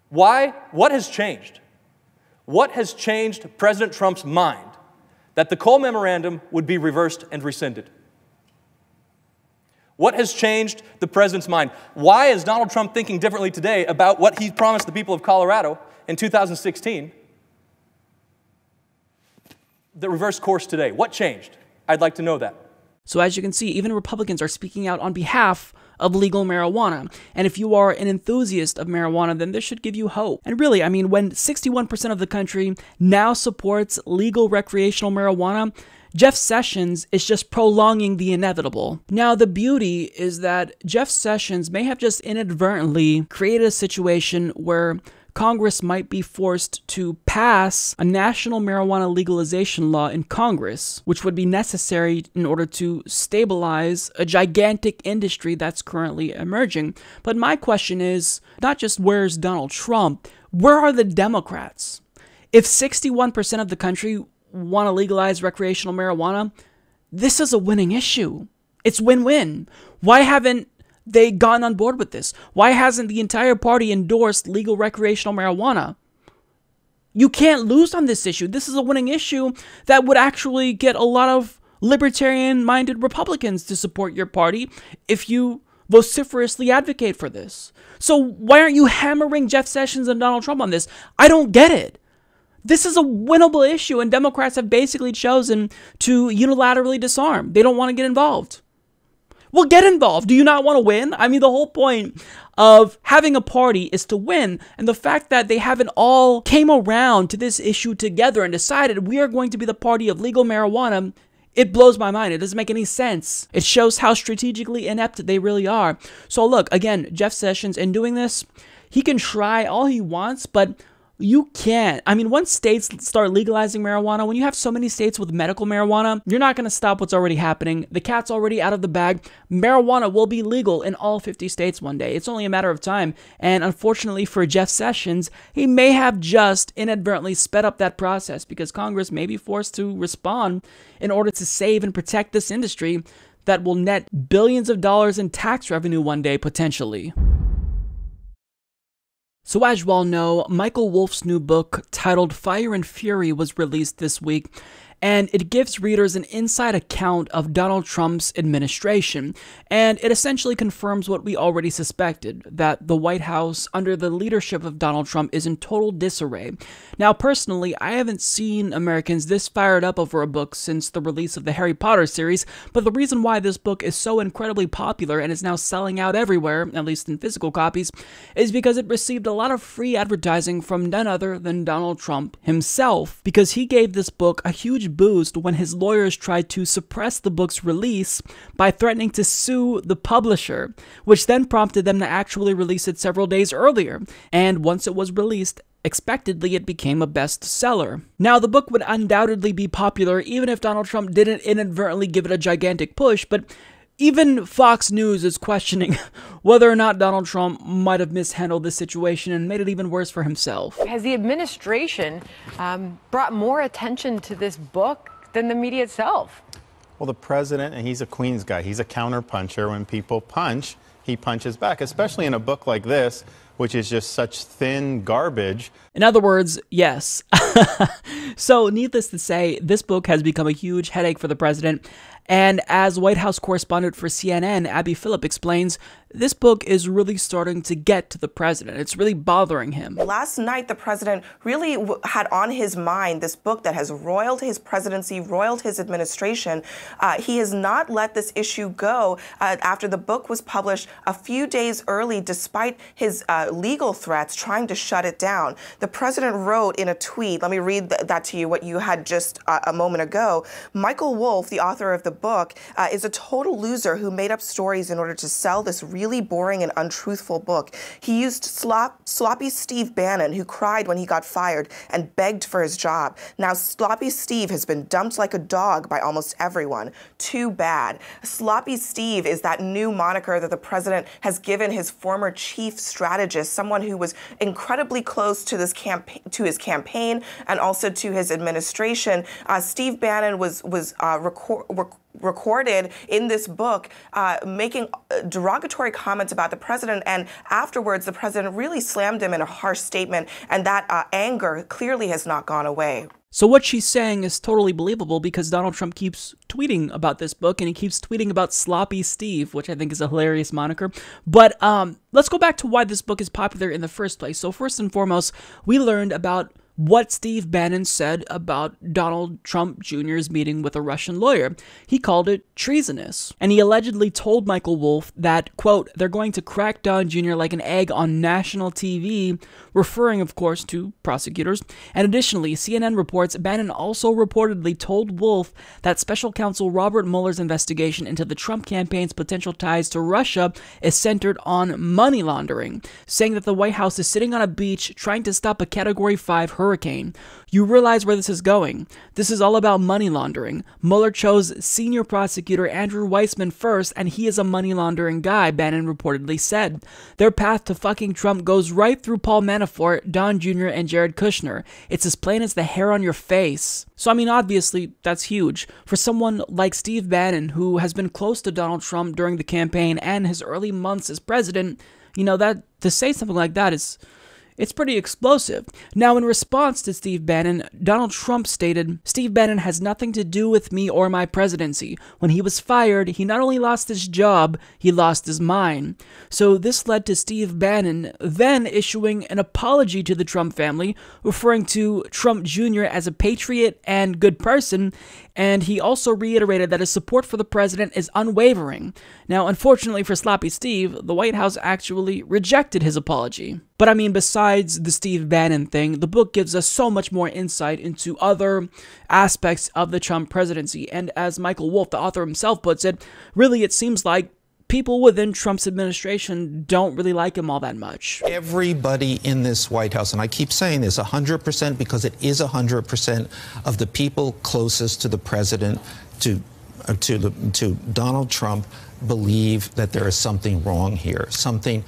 what has changed? What has changed President Trump's mind that the Cole Memorandum would be reversed and rescinded? What has changed the president's mind? Why is Donald Trump thinking differently today about what he promised the people of Colorado in 2016? The reverse course today. What changed? I'd like to know that. So as you can see, even Republicans are speaking out on behalf of legal marijuana. And if you are an enthusiast of marijuana, then this should give you hope. And really, I mean, when 61% of the country now supports legal recreational marijuana, Jeff Sessions is just prolonging the inevitable. Now, the beauty is that Jeff Sessions may have just inadvertently created a situation where Congress might be forced to pass a national marijuana legalization law in Congress, which would be necessary in order to stabilize a gigantic industry that's currently emerging. But my question is not just where's Donald Trump, where are the Democrats? If 61% of the country want to legalize recreational marijuana, this is a winning issue. It's win-win. Why haven't they gone on board with this? Why hasn't the entire party endorsed legal recreational marijuana? You can't lose on this issue. This is a winning issue that would actually get a lot of libertarian-minded Republicans to support your party if you vociferously advocate for this. So why aren't you hammering Jeff Sessions and Donald Trump on this? I don't get it. This is a winnable issue, and Democrats have basically chosen to unilaterally disarm. They don't want to get involved. Well, get involved. Do you not want to win? I mean, the whole point of having a party is to win. And the fact that they haven't all came around to this issue together and decided we are going to be the party of legal marijuana, it blows my mind. It doesn't make any sense. It shows how strategically inept they really are. So look, again, Jeff Sessions, in doing this, he can try all he wants, but you can't. I mean, once states start legalizing marijuana, when you have so many states with medical marijuana, you're not going to stop what's already happening. The cat's already out of the bag. Marijuana will be legal in all 50 states one day. It's only a matter of time. And unfortunately for Jeff Sessions, he may have just inadvertently sped up that process because Congress may be forced to respond in order to save and protect this industry that will net billions of dollars in tax revenue one day, potentially. So as you all know, Michael Wolff's new book titled Fire and Fury was released this week, and it gives readers an inside account of Donald Trump's administration, and it essentially confirms what we already suspected, that the White House under the leadership of Donald Trump is in total disarray. Now personally, I haven't seen Americans this fired up over a book since the release of the Harry Potter series, but the reason why this book is so incredibly popular and is now selling out everywhere, at least in physical copies, is because it received a lot of free advertising from none other than Donald Trump himself, because he gave this book a huge boost when his lawyers tried to suppress the book's release by threatening to sue the publisher, which then prompted them to actually release it several days earlier. And once it was released, expectedly, it became a bestseller. Now, the book would undoubtedly be popular even if Donald Trump didn't inadvertently give it a gigantic push, but even Fox News is questioning whether or not Donald Trump might have mishandled this situation and made it even worse for himself. Has the administration brought more attention to this book than the media itself? Well, the president, and he's a Queens guy, he's a counterpuncher. When people punch, he punches back, especially in a book like this, which is just such thin garbage. In other words, yes. So needless to say, this book has become a huge headache for the president. And as White House correspondent for CNN, Abby Phillip explains, this book is really starting to get to the president. It's really bothering him. Last night, the president really had on his mind this book that has roiled his presidency, roiled his administration. He has not let this issue go after the book was published a few days early, despite his legal threats trying to shut it down. The president wrote in a tweet, let me read that to you, what you had just a moment ago. Michael Wolff, the author of the book, is a total loser who made up stories in order to sell this really boring and untruthful book. He used sloppy Steve Bannon, who cried when he got fired and begged for his job. Now Sloppy Steve has been dumped like a dog by almost everyone. Too bad. Sloppy Steve is that new moniker that the president has given his former chief strategist, someone who was incredibly close to his campaign and also to his administration. Steve Bannon was recorded in this book making derogatory comments about the president, and afterwards the president really slammed him in a harsh statement, and that anger clearly has not gone away. So what she's saying is totally believable because Donald Trump keeps tweeting about this book, and he keeps tweeting about Sloppy Steve, which I think is a hilarious moniker. But let's go back to why this book is popular in the first place. So first and foremost, we learned about what Steve Bannon said about Donald Trump Jr.'s meeting with a Russian lawyer. He called it treasonous. And he allegedly told Michael Wolff that, quote, they're going to crack Don Jr. like an egg on national TV, referring, of course, to prosecutors. And additionally, CNN reports Bannon also reportedly told Wolff that special counsel Robert Mueller's investigation into the Trump campaign's potential ties to Russia is centered on money laundering, saying that the White House is sitting on a beach trying to stop a Category 5 hurricane. You realize where this is going. This is all about money laundering. Mueller chose senior prosecutor Andrew Weissman first, and he is a money laundering guy, Bannon reportedly said. Their path to fucking Trump goes right through Paul Manafort, Don Jr., and Jared Kushner. It's as plain as the hair on your face. So, I mean, obviously, that's huge. For someone like Steve Bannon, who has been close to Donald Trump during the campaign and his early months as president, you know, that to say something like that it's pretty explosive. Now, in response to Steve Bannon, Donald Trump stated, Steve Bannon has nothing to do with me or my presidency. When he was fired, he not only lost his job, he lost his mind. So this led to Steve Bannon then issuing an apology to the Trump family, referring to Trump Jr. as a patriot and good person, and he also reiterated that his support for the president is unwavering. Now, unfortunately for Sloppy Steve, the White House actually rejected his apology. But I mean, besides the Steve Bannon thing, the book gives us so much more insight into other aspects of the Trump presidency. And as Michael Wolff, the author himself, puts it, really it seems like people within Trump's administration don't really like him all that much. Everybody in this White House, and I keep saying this 100% because it is 100% of the people closest to the president, to Donald Trump, believe that there is something wrong here, something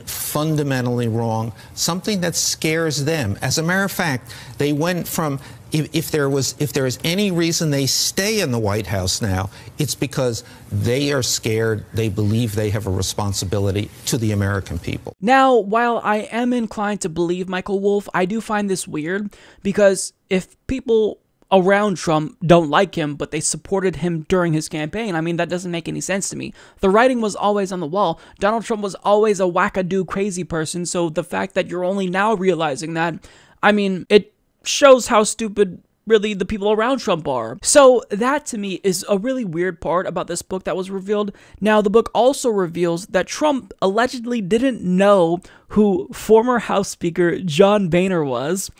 fundamentally wrong, something that scares them. As a matter of fact, they went from, if there is any reason they stay in the White House now, it's because they are scared. They believe they have a responsibility to the American people. Now, while I am inclined to believe Michael Wolff, I do find this weird because if people around Trump don't like him, but they supported him during his campaign, I mean, that doesn't make any sense to me. The writing was always on the wall. Donald Trump was always a wackadoo crazy person, so the fact that you're only now realizing that, I mean, it shows how stupid really the people around Trump are. So that to me is a really weird part about this book that was revealed. Now, the book also reveals that Trump allegedly didn't know who former House Speaker John Boehner was.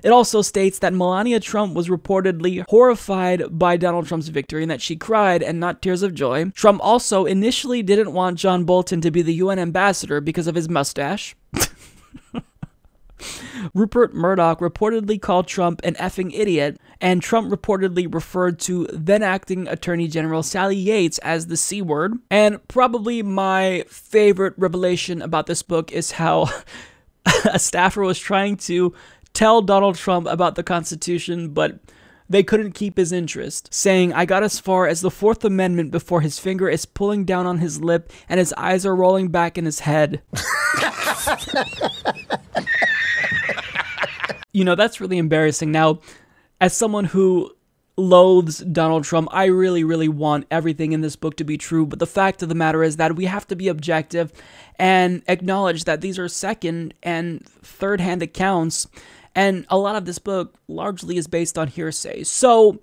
It also states that Melania Trump was reportedly horrified by Donald Trump's victory and that she cried and not tears of joy. Trump also initially didn't want John Bolton to be the UN ambassador because of his mustache. Rupert Murdoch reportedly called Trump an effing idiot, and Trump reportedly referred to then-acting Attorney General Sally Yates as the C word. And probably my favorite revelation about this book is how a staffer was trying to tell Donald Trump about the Constitution, but they couldn't keep his interest, saying, "I got as far as the Fourth Amendment before his finger is pulling down on his lip and his eyes are rolling back in his head." You know, that's really embarrassing. Now, as someone who loathes Donald Trump, I really, really want everything in this book to be true, but the fact of the matter is that we have to be objective and acknowledge that these are second and third-hand accounts, and a lot of this book largely is based on hearsay. So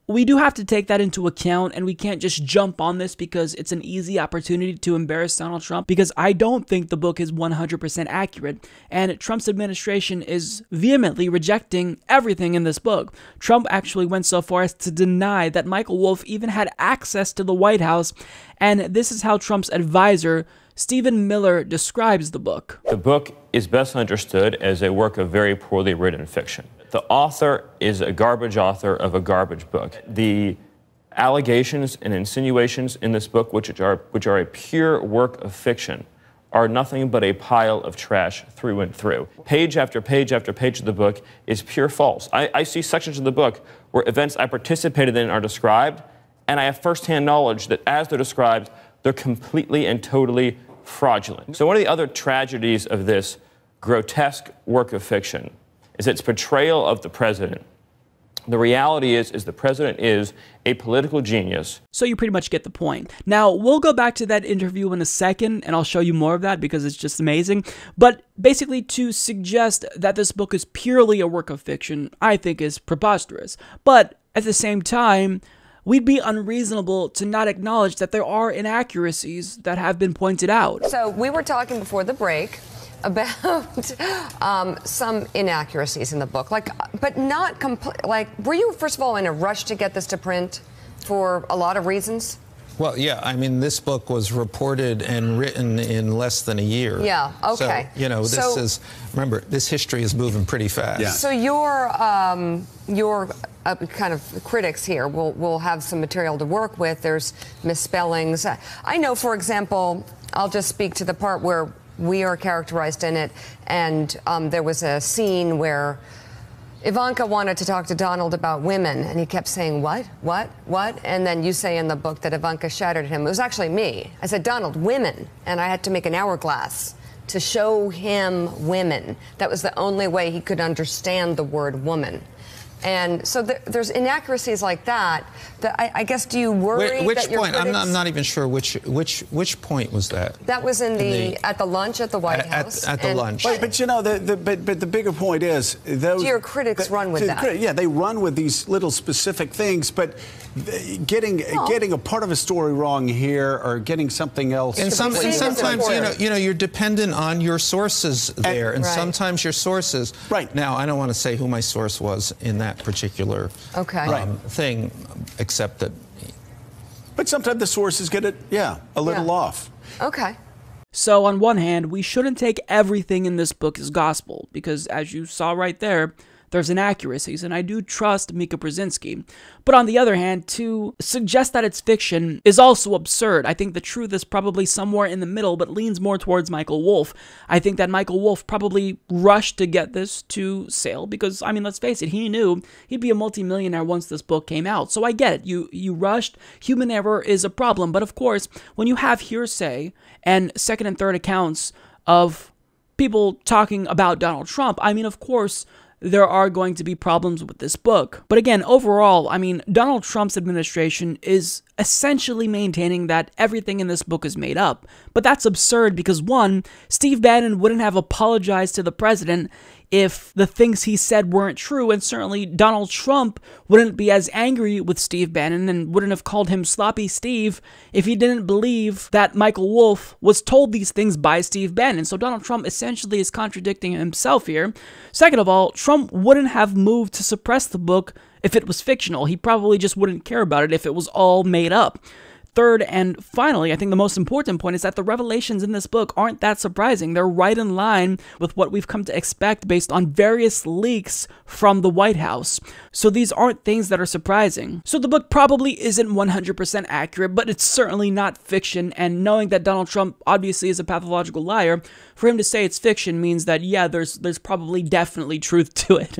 we do have to take that into account, and we can't just jump on this because it's an easy opportunity to embarrass Donald Trump, because I don't think the book is 100% accurate, and Trump's administration is vehemently rejecting everything in this book. Trump actually went so far as to deny that Michael Wolff even had access to the White House, and this is how Trump's advisor, Stephen Miller, describes the book. The book is best understood as a work of very poorly written fiction. The author is a garbage author of a garbage book. The allegations and insinuations in this book, which are a pure work of fiction, are nothing but a pile of trash through and through. Page after page after page of the book is pure false. I see sections of the book where events I participated in are described, and I have firsthand knowledge that as they're described, they're completely and totally fraudulent. So one of the other tragedies of this grotesque work of fiction is its portrayal of the president. The reality is the president is a political genius. So you pretty much get the point. Now, we'll go back to that interview in a second, and I'll show you more of that because it's just amazing. But basically, to suggest that this book is purely a work of fiction, I think is preposterous. But at the same time, we'd be unreasonable to not acknowledge that there are inaccuracies that have been pointed out. So we were talking before the break about some inaccuracies in the book, but not complete. Were you, first of all, in a rush to get this to print for a lot of reasons? Well, yeah, I mean, this book was reported and written in less than a year. Yeah, okay. So, remember, this history is moving pretty fast. Yeah. So your kind of critics here will have some material to work with. There's misspellings. I know, for example, I'll just speak to the part where we are characterized in it, and there was a scene where Ivanka wanted to talk to Donald about women, and he kept saying, what? And then you say in the book that Ivanka shouted at him. It was actually me. I said, Donald, women. And I had to make an hourglass to show him women. That was the only way he could understand the word woman. And so there's inaccuracies like that. I guess, do you worry which that your point? critics... I'm not even sure which point was that. That was at the lunch at the White House. At the lunch. But you know, but the bigger point is those. Your critics run with that. Yeah, they run with these little specific things, but getting a part of a story wrong here or getting something else. And sometimes you're dependent on your sources there, and sometimes your sources. Right. Now, I don't want to say who my source was in that particular thing, except that. But sometimes the sources get it, a little off. Okay. So on one hand, we shouldn't take everything in this book as gospel, because as you saw right there, there's inaccuracies, and I do trust Mika Brzezinski. But on the other hand, to suggest that it's fiction is also absurd. I think the truth is probably somewhere in the middle, but leans more towards Michael Wolff. I think that Michael Wolff probably rushed to get this to sale because, I mean, let's face it, he knew he'd be a multimillionaire once this book came out. So I get it. You rushed. Human error is a problem. But of course, when you have hearsay and second and third accounts of people talking about Donald Trump, I mean, of course, there are going to be problems with this book. But again, overall, I mean, Donald Trump's administration is essentially maintaining that everything in this book is made up. But that's absurd because, one, Steve Bannon wouldn't have apologized to the president if the things he said weren't true, and certainly Donald Trump wouldn't be as angry with Steve Bannon and wouldn't have called him Sloppy Steve if he didn't believe that Michael Wolff was told these things by Steve Bannon. So Donald Trump essentially is contradicting himself here. Second of all, Trump wouldn't have moved to suppress the book if it was fictional. He probably just wouldn't care about it if it was all made up. third and finally, I think the most important point is that the revelations in this book aren't that surprising. They're right in line with what we've come to expect based on various leaks from the White House. So these aren't things that are surprising. So the book probably isn't 100% accurate, but it's certainly not fiction, and knowing that Donald Trump obviously is a pathological liar, for him to say it's fiction means that, yeah, there's probably definitely truth to it.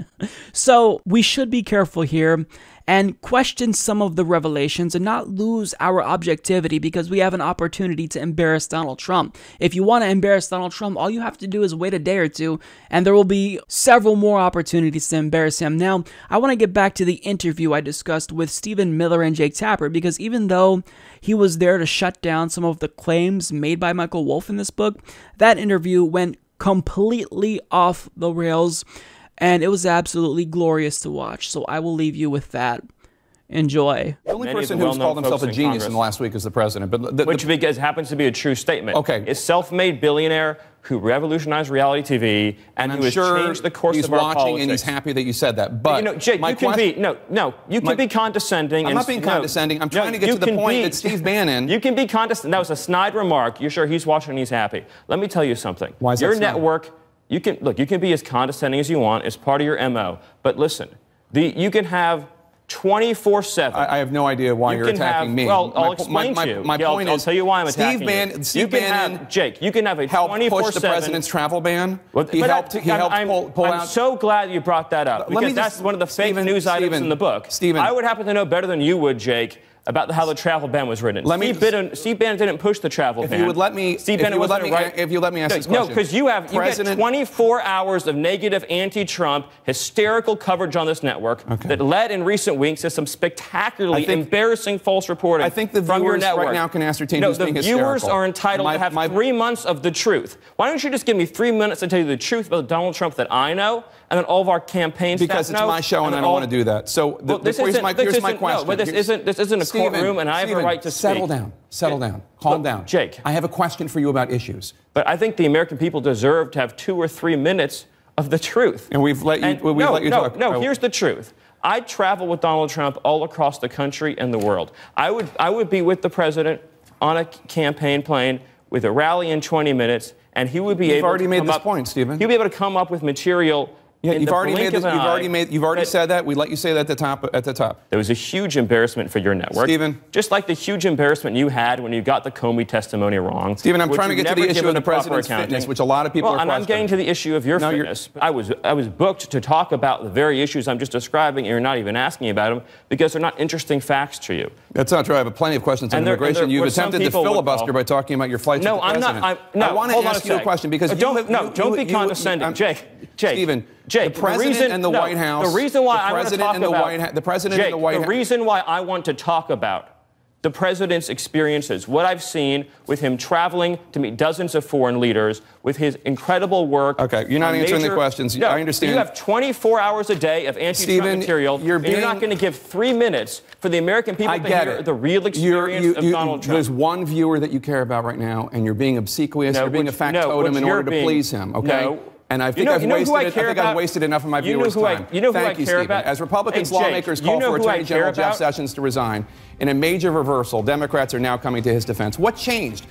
So we should be careful here and question some of the revelations and not lose our objectivity because we have an opportunity to embarrass Donald Trump. If you want to embarrass Donald Trump, all you have to do is wait a day or two, and there will be several more opportunities to embarrass him. Now, I want to get back to the interview I discussed with Stephen Miller and Jake Tapper, because even though he was there to shut down some of the claims made by Michael Wolff in this book, that interview went completely off the rails, and it was absolutely glorious to watch. So I will leave you with that. Enjoy. The only person who's called himself a genius in the last week is the president. But which because happens to be a true statement. Okay. A self-made billionaire who revolutionized reality TV and who has changed the course of our politics. He's watching and he's happy that you said that. But you know, Jake, you can be condescending. I'm not being condescending. I'm trying to get to the point that Steve Bannon. You can be condescending. That was a snide remark. You're sure he's watching and he's happy. Let me tell you something. Why is that your snide? network? You can be as condescending as you want. It's part of your MO. But listen, you can have 24/7. I have no idea why you're attacking me. Well, I'll explain to you. My point is, I'll tell you why I'm attacking you. Steve Bannon, Jake, you can have a 24/7 push the president's travel ban. He helped pull out. I'm so glad you brought that up because that's one of the fake news items in the book. Stephen, I would happen to know better than you would, Jake, about how the travel ban was written. Steve Bannon didn't push the travel ban. If you would let me, Steve Bannon wasn't right. If you let me ask this No, question. because you get 24 hours of negative anti-Trump, hysterical coverage on this network that led in recent weeks to some spectacularly embarrassing false reporting. I think the from your viewers network right now can ascertain who's being hysterical. The viewers are entitled to have 3 months of the truth. Why don't you just give me 3 minutes to tell you the truth about Donald Trump that I know, and then all of our campaign staff know? Because it's my show and I don't want to do that. So here's my question. No, but this isn't a courtroom, and I have a right to speak. Settle down. Calm down. Jake. I have a question for you about issues. But I think the American people deserve to have 2 or 3 minutes of the truth. And we've let you talk. No, here's the truth. I travel with Donald Trump all across the country and the world. I would be with the president on a campaign plane with a rally in 20 minutes, and he would be able to You've already made this point, Stephen. He'd be able to come up with material. Yeah, you've already said that. We let you say that at the top. There was a huge embarrassment for your network. Stephen. Just like the huge embarrassment you had when you got the Comey testimony wrong. Stephen, I'm trying to get to the issue of the president's fitness, which a lot of people are questioning. I'm getting to the issue of your fitness. I was booked to talk about the very issues I'm just describing, and you're not even asking about them because they're not interesting facts to you. That's not true. I have plenty of questions on immigration. You've attempted to filibuster by talking about your flights with the president. I want to ask you a question because don't be condescending, Jake. Stephen, the president and the White House. The reason why I want to talk about the president and the White House. The reason why I want to talk about the president's experiences, what I've seen with him traveling to meet dozens of foreign leaders, with his incredible work. Okay, you're not answering the questions. No, I understand. You have 24 hours a day of anti-Trump material. You're not going to give 3 minutes for the American people to hear the real experience of Donald Trump. There's one viewer that you care about right now, and you're being obsequious. You're being a factotum in order to please him. Okay. No. And I think I've wasted enough of my viewers' time. Thank you, Stephen. As Republicans, lawmakers call for Attorney General Jeff Sessions to resign. In a major reversal, Democrats are now coming to his defense. What changed?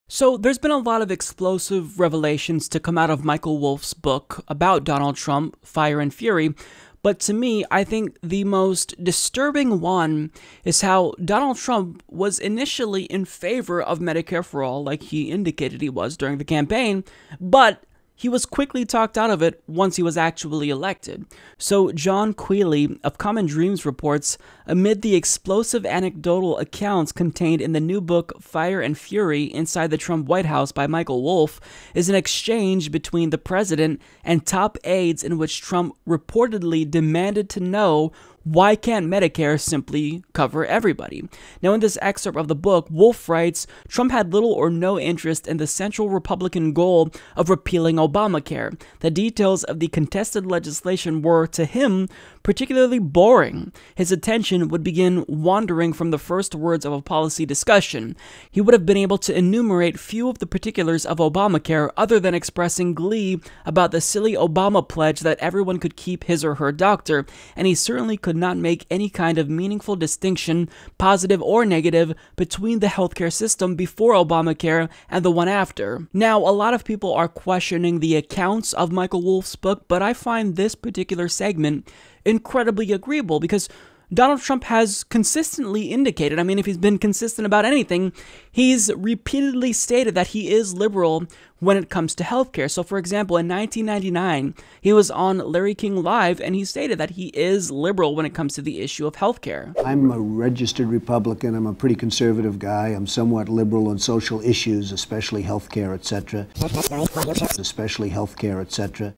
So there's been a lot of explosive revelations to come out of Michael Wolff's book about Donald Trump, Fire and Fury. But to me, I think the most disturbing one is how Donald Trump was initially in favor of Medicare for All, like he indicated he was during the campaign, but he was quickly talked out of it once he was actually elected. So John Quealy of Common Dreams reports, amid the explosive anecdotal accounts contained in the new book Fire and Fury Inside the Trump White House by Michael Wolff, is an exchange between the president and top aides in which Trump reportedly demanded to know why can't Medicare simply cover everybody? Now, in this excerpt of the book, Wolff writes, Trump had little or no interest in the central Republican goal of repealing Obamacare. The details of the contested legislation were, to him, particularly boring. His attention would begin wandering from the first words of a policy discussion. He would have been able to enumerate few of the particulars of Obamacare other than expressing glee about the silly Obama pledge that everyone could keep his or her doctor, and he certainly could could not make any kind of meaningful distinction, positive or negative, between the healthcare system before Obamacare and the one after. Now, a lot of people are questioning the accounts of Michael Wolff's book, but I find this particular segment incredibly agreeable because Donald Trump has consistently indicated, I mean, if he's been consistent about anything, he's repeatedly stated that he is liberal when it comes to healthcare. So, for example, in 1999, he was on Larry King Live, and he stated that he is liberal when it comes to the issue of healthcare. I'm a registered Republican. I'm a pretty conservative guy. I'm somewhat liberal on social issues, especially healthcare, etc.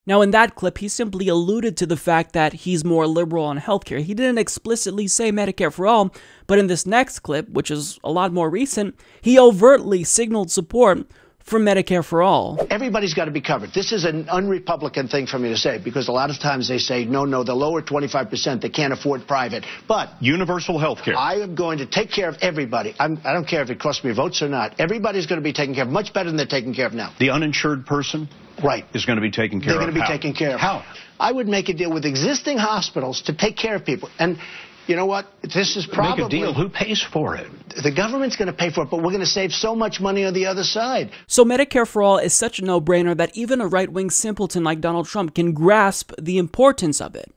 Now, in that clip, he simply alluded to the fact that he's more liberal on healthcare. He didn't explicitly say Medicare for all, but in this next clip, which is a lot more recent, he overtly signaled support for Medicare for all. Everybody's got to be covered. This is an un-Republican thing for me to say, because a lot of times they say, no, the lower 25%, they can't afford private. But universal health care. I am going to take care of everybody. I don't care if it costs me votes or not. Everybody's going to be taken care of much better than they're taken care of now. The uninsured person is going to be taken care of. They're going to be taken care of. How? I would make a deal with existing hospitals to take care of people. And you know what? This is probably... Make a deal. Who pays for it? The government's going to pay for it, but we're going to save so much money on the other side. So Medicare for all is such a no-brainer that even a right-wing simpleton like Donald Trump can grasp the importance of it.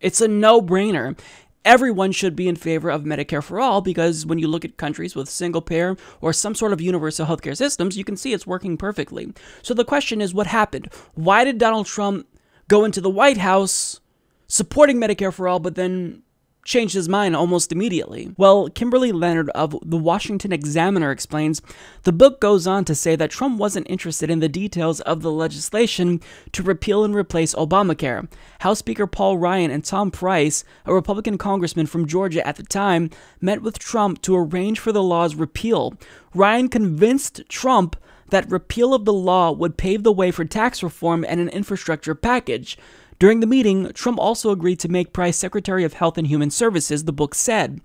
It's a no-brainer. Everyone should be in favor of Medicare for all because when you look at countries with single-payer or some sort of universal healthcare systems, you can see it's working perfectly. So the question is, what happened? Why did Donald Trump go into the White House supporting Medicare for all, but then changed his mind almost immediately? Well, Kimberly Leonard of the Washington Examiner explains, the book goes on to say that Trump wasn't interested in the details of the legislation to repeal and replace Obamacare. House Speaker Paul Ryan and Tom Price, a Republican congressman from Georgia at the time, met with Trump to arrange for the law's repeal. Ryan convinced Trump that repeal of the law would pave the way for tax reform and an infrastructure package. During the meeting, Trump also agreed to make Price Secretary of Health and Human Services, the book said.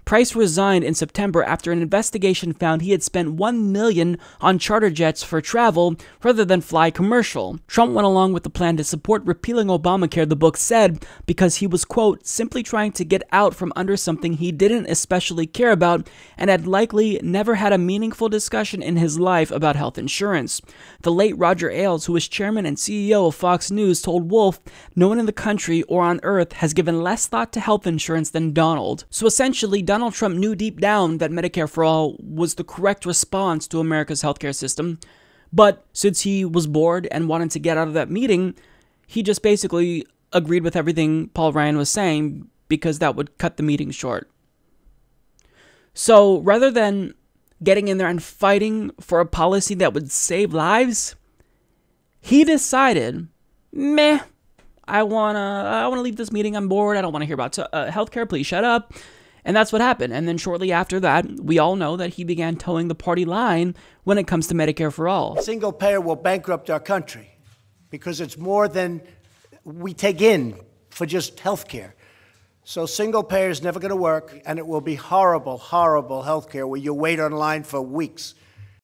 Price resigned in September after an investigation found he had spent $1 million on charter jets for travel rather than fly commercial. Trump went along with the plan to support repealing Obamacare, the book said, because he was, quote, simply trying to get out from under something he didn't especially care about and had likely never had a meaningful discussion in his life about health insurance. The late Roger Ailes, who was chairman and CEO of Fox News, told Wolff, no one in the country or on earth has given less thought to health insurance than Donald. So essentially, Donald Trump knew deep down that Medicare for all was the correct response to America's healthcare system, but since he was bored and wanted to get out of that meeting, he just basically agreed with everything Paul Ryan was saying because that would cut the meeting short. So rather than getting in there and fighting for a policy that would save lives, he decided, meh, I wanna leave this meeting. I'm bored. I don't want to hear about healthcare. Please shut up. And that's what happened. And then shortly after that, we all know that he began towing the party line when it comes to Medicare for all. Single payer will bankrupt our country because it's more than we take in for just health care. So single payer is never going to work, and it will be horrible, horrible health care where you wait online for weeks.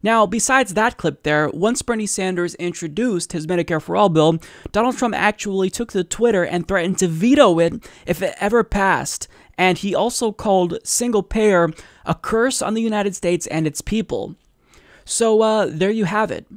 Now, besides that clip there, once Bernie Sanders introduced his Medicare for all bill, Donald Trump actually took to Twitter and threatened to veto it if it ever passed. And he also called single payer a curse on the United States and its people. So there you have it.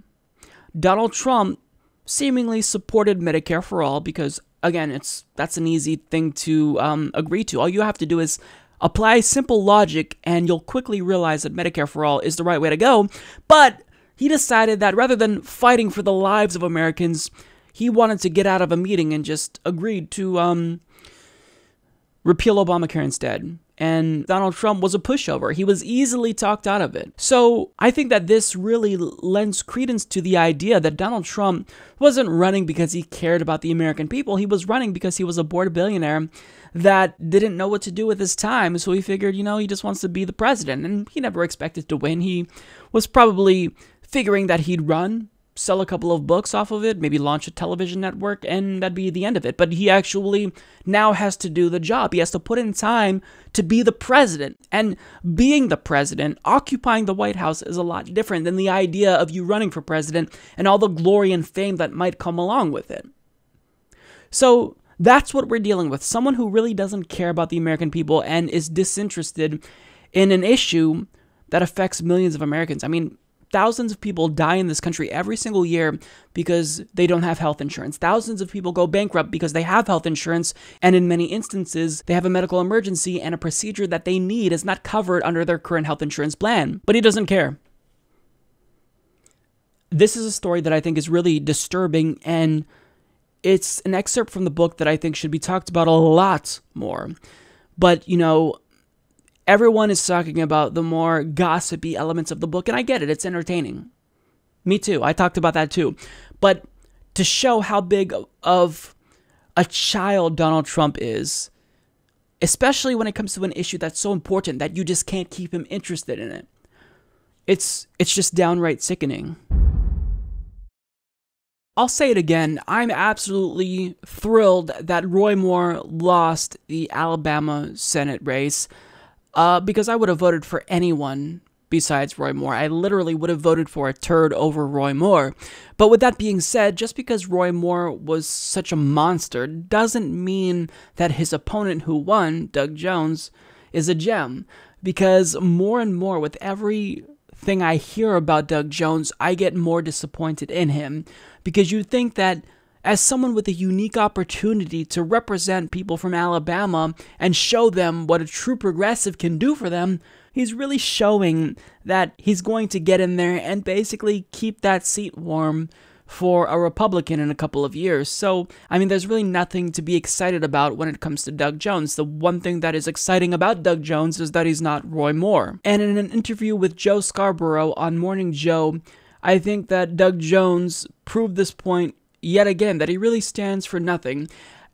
Donald Trump seemingly supported Medicare for all because, again, that's an easy thing to agree to. All you have to do is apply simple logic and you'll quickly realize that Medicare for all is the right way to go. But he decided that rather than fighting for the lives of Americans, he wanted to get out of a meeting and just agreed to repeal Obamacare instead. And Donald Trump was a pushover. He was easily talked out of it. So I think that this really lends credence to the idea that Donald Trump wasn't running because he cared about the American people. He was running because he was a bored billionaire that didn't know what to do with his time. So he figured, he just wants to be the president. And he never expected to win. He was probably figuring that he'd run, sell a couple of books off of it, maybe launch a television network, and that'd be the end of it. But he actually now has to do the job. He has to put in time to be the president. And being the president, occupying the White House is a lot different than the idea of you running for president and all the glory and fame that might come along with it. So That's what we're dealing with. Someone who really doesn't care about the American people and is disinterested in an issue that affects millions of Americans. I mean, thousands of people die in this country every single year because they don't have health insurance. Thousands of people go bankrupt because they have health insurance, and in many instances, they have a medical emergency and a procedure that they need is not covered under their current health insurance plan. But he doesn't care. This is a story that I think is really disturbing, and it's an excerpt from the book that I think should be talked about a lot more. But, you know, everyone is talking about the more gossipy elements of the book, and I get it. It's entertaining. Me too. I talked about that too. But to show how big of a child Donald Trump is, especially when it comes to an issue that's so important that you just can't keep him interested in it, it's just downright sickening. I'll say it again, I'm absolutely thrilled that Roy Moore lost the Alabama Senate race, because I would have voted for anyone besides Roy Moore. I literally would have voted for a turd over Roy Moore. But with that being said, just because Roy Moore was such a monster doesn't mean that his opponent who won, Doug Jones, is a gem. Because more and more with everything I hear about Doug Jones, I get more disappointed in him. Because you think that as someone with a unique opportunity to represent people from Alabama and show them what a true progressive can do for them, he's really showing that he's going to get in there and basically keep that seat warm for a Republican in a couple of years. So, I mean, there's really nothing to be excited about when it comes to Doug Jones. The one thing that is exciting about Doug Jones is that he's not Roy Moore. And in an interview with Joe Scarborough on Morning Joe, I think that Doug Jones proved this point yet again, that he really stands for nothing.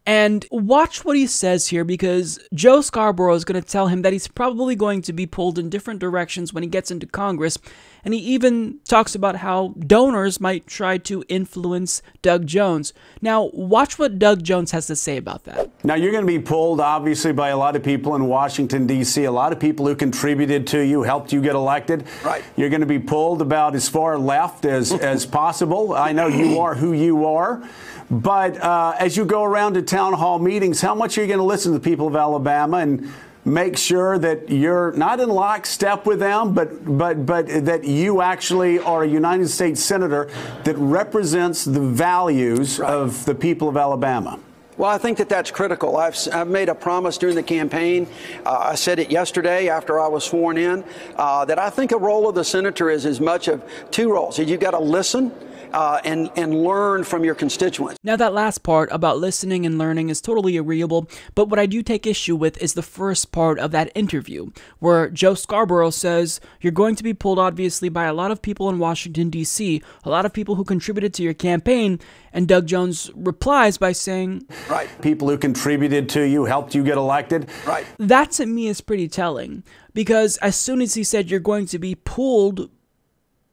And watch what he says here, because Joe Scarborough is going to tell him that he's probably going to be pulled in different directions when he gets into Congress. And he even talks about how donors might try to influence Doug Jones. Now, watch what Doug Jones has to say about that. Now, you're going to be pulled, obviously, by a lot of people in Washington, D.C., a lot of people who contributed to you, helped you get elected. Right. You're going to be pulled about as far left as possible. I know you are who you are. But as you go around to town hall meetings, how much are you going to listen to the people of Alabama and make sure that you're not in lockstep with them, but that you actually are a United States senator that represents the values of the people of Alabama? Well, I think that that's critical. I've made a promise during the campaign. I said it yesterday after I was sworn in, that I think a role of the senator is as much of two roles. You've got to listen and learn from your constituents. Now, that last part about listening and learning is totally agreeable, but what I do take issue with is the first part of that interview, where Joe Scarborough says, you're going to be pulled, obviously, by a lot of people in Washington, D.C., a lot of people who contributed to your campaign, and Doug Jones replies by saying, right, people who contributed to you, helped you get elected. Right. That, to me, is pretty telling, because as soon as he said you're going to be pulled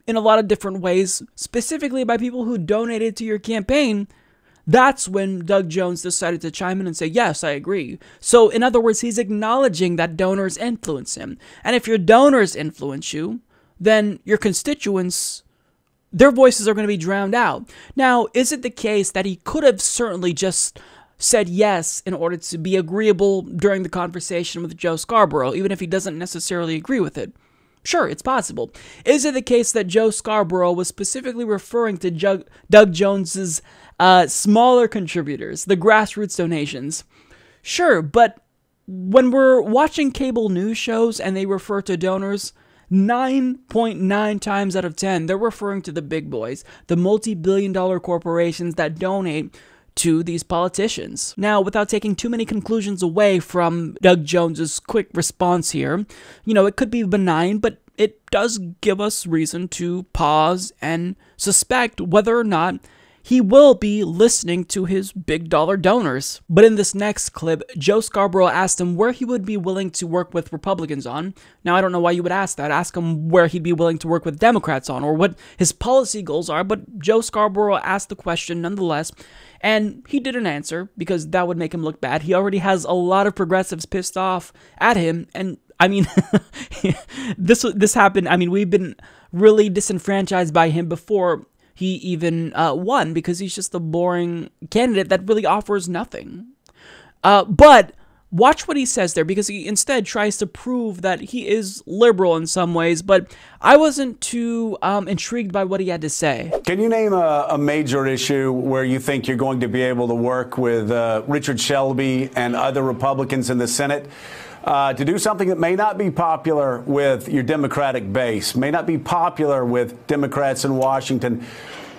in a lot of different ways, specifically by people who donated to your campaign, that's when Doug Jones decided to chime in and say, yes, I agree. So, in other words, he's acknowledging that donors influence him. And if your donors influence you, then your constituents, their voices are going to be drowned out. Now, is it the case that he could have certainly just said yes in order to be agreeable during the conversation with Joe Scarborough, even if he doesn't necessarily agree with it? Sure, it's possible. Is it the case that Joe Scarborough was specifically referring to Doug Jones's smaller contributors, the grassroots donations? Sure, but when we're watching cable news shows and they refer to donors, 9.9 times out of 10, they're referring to the big boys, the multi-billion-dollar corporations that donate to these politicians. Now, without taking too many conclusions away from Doug Jones's quick response here, you know, it could be benign, but it does give us reason to pause and suspect whether or not he will be listening to his big dollar donors. But in this next clip, Joe Scarborough asked him where he would be willing to work with Republicans on. Now, I don't know why you would ask that. Ask him where he'd be willing to work with Democrats on, or what his policy goals are. But Joe Scarborough asked the question nonetheless, and he didn't answer because that would make him look bad. He already has a lot of progressives pissed off at him, and I mean, this happened. I mean, we've been really disenfranchised by him before he even won, because he's just a boring candidate that really offers nothing. But watch what he says there, because he instead tries to prove that he is liberal in some ways, but I wasn't too intrigued by what he had to say. Can you name a major issue where you think you're going to be able to work with Richard Shelby and other Republicans in the Senate to do something that may not be popular with your Democratic base, may not be popular with Democrats in Washington,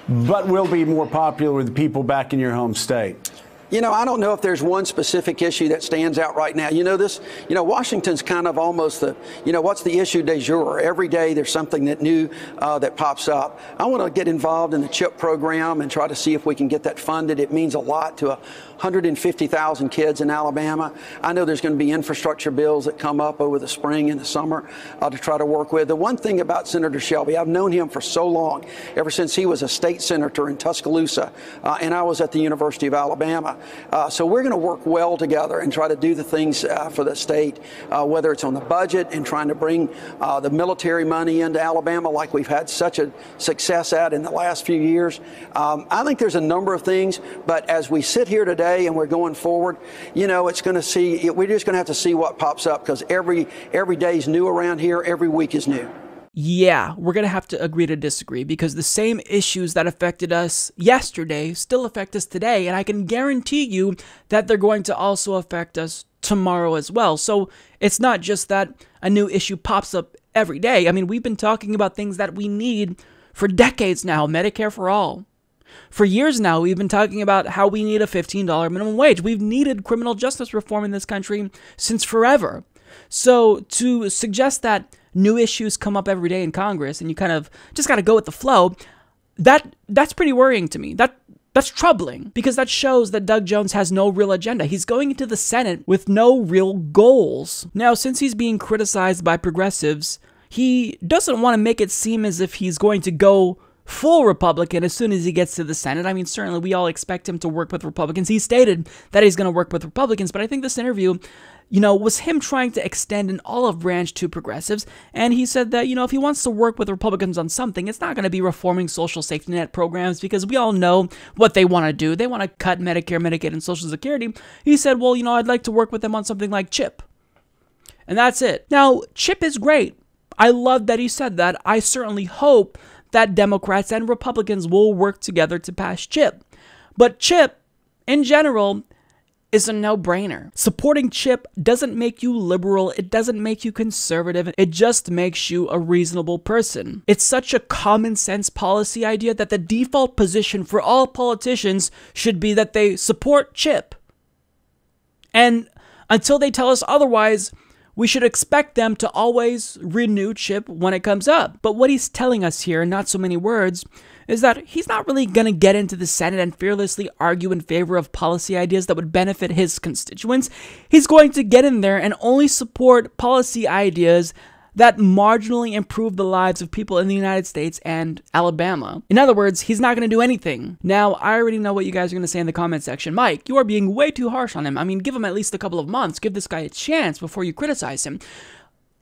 but will be more popular with people back in your home state? You know, I don't know if there's one specific issue that stands out right now. You know, Washington's kind of almost the, what's the issue du jour? Every day there's something that new that pops up. I want to get involved in the CHIP program and try to see if we can get that funded. It means a lot to 150,000 kids in Alabama. I know there's going to be infrastructure bills that come up over the spring and the summer to try to work with. The one thing about Senator Shelby, I've known him for so long, ever since he was a state senator in Tuscaloosa, and I was at the University of Alabama. So we're going to work well together and try to do the things for the state, whether it's on the budget and trying to bring the military money into Alabama like we've had such a success at in the last few years. I think there's a number of things, but as we sit here today and we're going forward, it's going to see, we're just going to have to see what pops up, because every day is new around here, every week is new. Yeah, we're going to have to agree to disagree, because the same issues that affected us yesterday still affect us today, and I can guarantee you that they're going to also affect us tomorrow as well. So it's not just that a new issue pops up every day. I mean, we've been talking about things that we need for decades now. Medicare for all. For years now, we've been talking about how we need a $15 minimum wage. We've needed criminal justice reform in this country since forever. So to suggest that new issues come up every day in Congress and you kind of just got to go with the flow, that's pretty worrying to me. That's troubling, because that shows that Doug Jones has no real agenda. He's going into the Senate with no real goals. Now, since he's being criticized by progressives, he doesn't want to make it seem as if he's going to go full Republican as soon as he gets to the Senate. I mean, certainly we all expect him to work with Republicans. He stated that he's going to work with Republicans, but I think this interview, was him trying to extend an olive branch to progressives, and he said that, if he wants to work with Republicans on something, it's not going to be reforming social safety net programs, because we all know what they want to do. They want to cut Medicare, Medicaid, and Social Security. He said, well, I'd like to work with them on something like CHIP. And that's it. Now, CHIP is great. I love that he said that. I certainly hope that Democrats and Republicans will work together to pass CHIP. But CHIP, in general, is a no-brainer. Supporting CHIP doesn't make you liberal, it doesn't make you conservative, it just makes you a reasonable person. It's such a common sense policy idea that the default position for all politicians should be that they support CHIP. And until they tell us otherwise, we should expect them to always renew CHIP when it comes up. But what he's telling us here, in not so many words, is that he's not really going to get into the Senate and fearlessly argue in favor of policy ideas that would benefit his constituents. He's going to get in there and only support policy ideas that marginally improve the lives of people in the United States and Alabama. In other words, he's not going to do anything. Now, I already know what you guys are going to say in the comment section. Mike, you are being way too harsh on him. I mean, give him at least a couple of months. Give this guy a chance before you criticize him.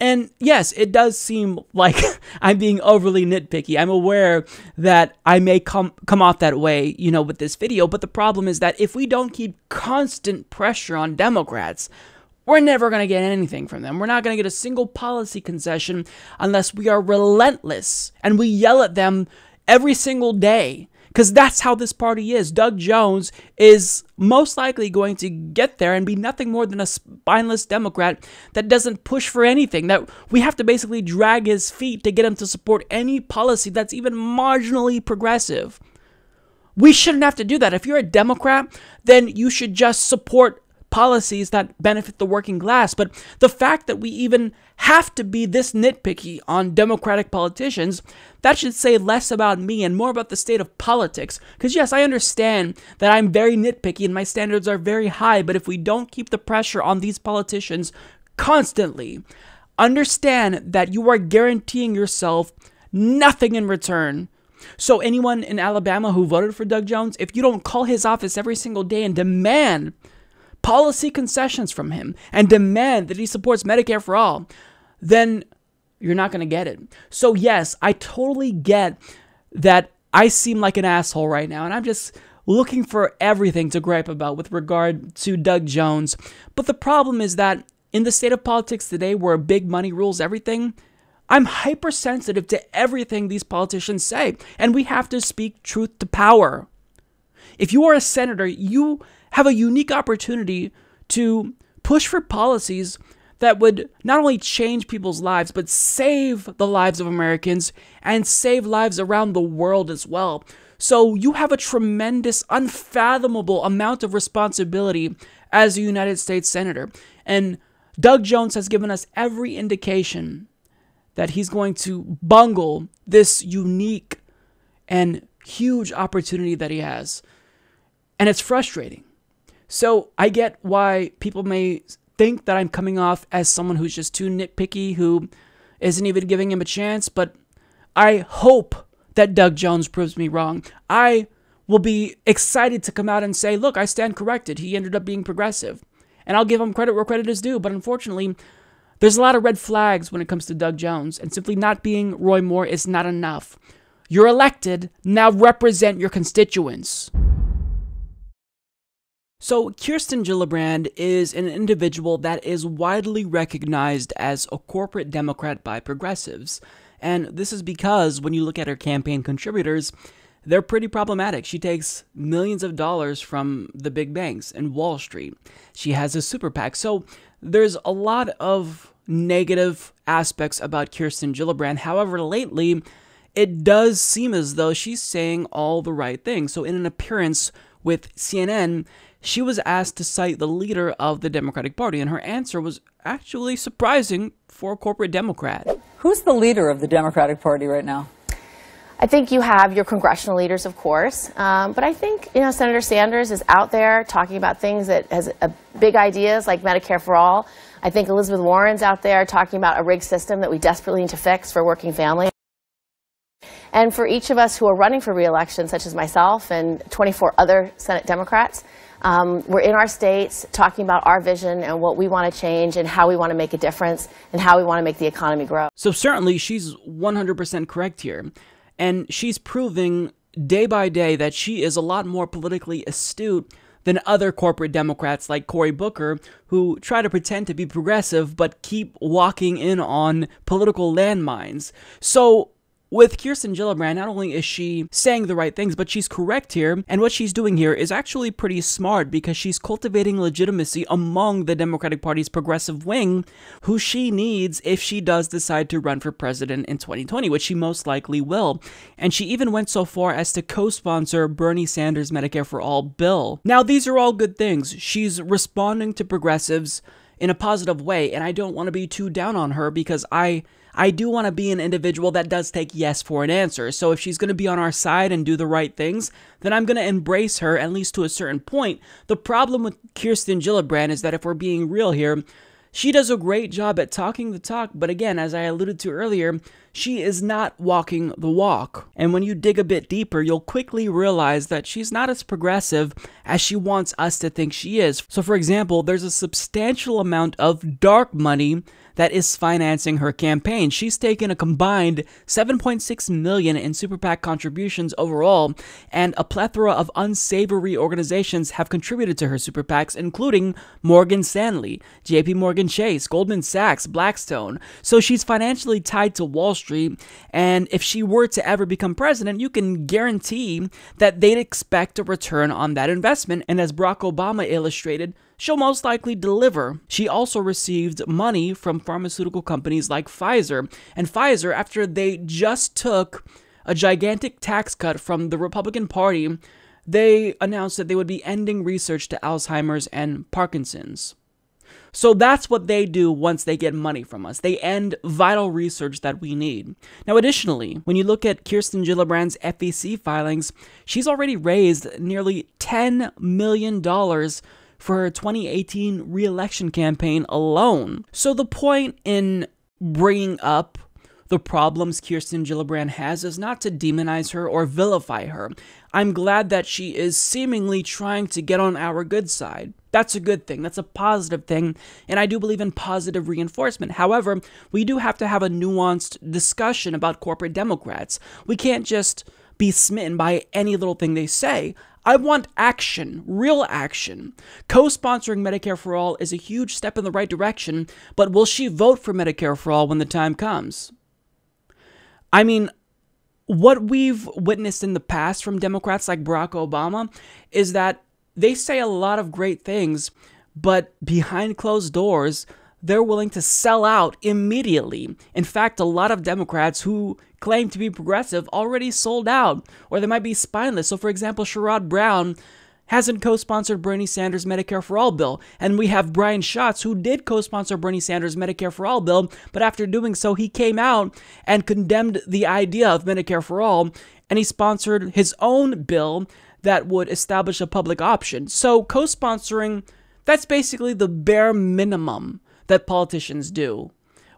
And yes, it does seem like I'm being overly nitpicky. I'm aware that I may come off that way, with this video. But the problem is that if we don't keep constant pressure on Democrats, we're never going to get anything from them. We're not going to get a single policy concession unless we are relentless and we yell at them every single day. Because that's how this party is. Doug Jones is most likely going to get there and be nothing more than a spineless Democrat that doesn't push for anything. That we have to basically drag his feet to get him to support any policy that's even marginally progressive. We shouldn't have to do that. If you're a Democrat, then you should just support policies that benefit the working class. But the fact that we even have to be this nitpicky on Democratic politicians, that should say less about me and more about the state of politics. Because yes, I understand that I'm very nitpicky and my standards are very high, but if we don't keep the pressure on these politicians constantly, understand that you are guaranteeing yourself nothing in return. So anyone in Alabama who voted for Doug Jones, if you don't call his office every single day and demand policy concessions from him and demand that he supports Medicare for all, then you're not going to get it. So yes, I totally get that I seem like an asshole right now, and I'm just looking for everything to gripe about with regard to Doug Jones. But the problem is that in the state of politics today, where big money rules everything, I'm hypersensitive to everything these politicians say, and we have to speak truth to power. If you are a senator, you have a unique opportunity to push for policies that would not only change people's lives, but save the lives of Americans and save lives around the world as well. So you have a tremendous, unfathomable amount of responsibility as a United States Senator. And Doug Jones has given us every indication that he's going to bungle this unique and huge opportunity that he has. And it's frustrating. So I get why people may think that I'm coming off as someone who's just too nitpicky, who isn't even giving him a chance, but I hope that Doug Jones proves me wrong. I will be excited to come out and say, look, I stand corrected. He ended up being progressive. And I'll give him credit where credit is due, but unfortunately, there's a lot of red flags when it comes to Doug Jones, and simply not being Roy Moore is not enough. You're elected, now represent your constituents. So Kirsten Gillibrand is an individual that is widely recognized as a corporate Democrat by progressives. And this is because when you look at her campaign contributors, they're pretty problematic. She takes millions of dollars from the big banks and Wall Street. She has a super PAC. So there's a lot of negative aspects about Kirsten Gillibrand. However, lately, it does seem as though she's saying all the right things. So in an appearance with CNN, she was asked to cite the leader of the Democratic Party, and her answer was actually surprising for a corporate Democrat. Who's the leader of the Democratic Party right now? I think you have your congressional leaders, of course, but I think, you know, Senator Sanders is out there talking about things that has big ideas like Medicare for all. I think Elizabeth Warren's out there talking about a rigged system that we desperately need to fix for working families. And for each of us who are running for re-election, such as myself and 24 other Senate Democrats, we're in our states talking about our vision and what we want to change and how we want to make a difference and how we want to make the economy grow. So certainly she's 100% correct here. And she's proving day by day that she is a lot more politically astute than other corporate Democrats like Cory Booker, who try to pretend to be progressive but keep walking in on political landmines. So with Kirsten Gillibrand, not only is she saying the right things, but she's correct here, and what she's doing here is actually pretty smart because she's cultivating legitimacy among the Democratic Party's progressive wing, who she needs if she does decide to run for president in 2020, which she most likely will. And she even went so far as to co-sponsor Bernie Sanders' Medicare for All bill. Now, these are all good things. She's responding to progressives in a positive way, and I don't want to be too down on her because I do want to be an individual that does take yes for an answer. So if she's going to be on our side and do the right things, then I'm going to embrace her, at least to a certain point. The problem with Kirsten Gillibrand is that if we're being real here, she does a great job at talking the talk, but again, as I alluded to earlier, she is not walking the walk. And when you dig a bit deeper, you'll quickly realize that she's not as progressive as she wants us to think she is. So for example, there's a substantial amount of dark money that is financing her campaign. She's taken a combined $7.6 million in super PAC contributions overall, and a plethora of unsavory organizations have contributed to her super PACs, including Morgan Stanley, JP Morgan Chase, Goldman Sachs, Blackstone. So she's financially tied to Wall Street, and if she were to ever become president, you can guarantee that they'd expect a return on that investment, and as Barack Obama illustrated, she'll most likely deliver. She also received money from pharmaceutical companies like Pfizer. And Pfizer, after they just took a gigantic tax cut from the Republican Party, they announced that they would be ending research to Alzheimer's and Parkinson's. So that's what they do once they get money from us. They end vital research that we need. Now, additionally, when you look at Kirsten Gillibrand's FEC filings, she's already raised nearly $10 million for her 2018 re-election campaign alone. So the point in bringing up the problems Kirsten Gillibrand has is not to demonize her or vilify her. I'm glad that she is seemingly trying to get on our good side. That's a good thing. That's a positive thing. And I do believe in positive reinforcement. However, we do have to have a nuanced discussion about corporate Democrats. We can't just be smitten by any little thing they say. I want action, real action. Co-sponsoring Medicare for All is a huge step in the right direction, but will she vote for Medicare for All when the time comes? I mean, what we've witnessed in the past from Democrats like Barack Obama is that they say a lot of great things, but behind closed doors, they're willing to sell out immediately. In fact, a lot of Democrats who claim to be progressive already sold out, or they might be spineless. So, for example, Sherrod Brown hasn't co-sponsored Bernie Sanders' Medicare for All bill. And we have Brian Schatz, who did co-sponsor Bernie Sanders' Medicare for All bill, but after doing so, he came out and condemned the idea of Medicare for All, and he sponsored his own bill that would establish a public option. So co-sponsoring, that's basically the bare minimum that politicians do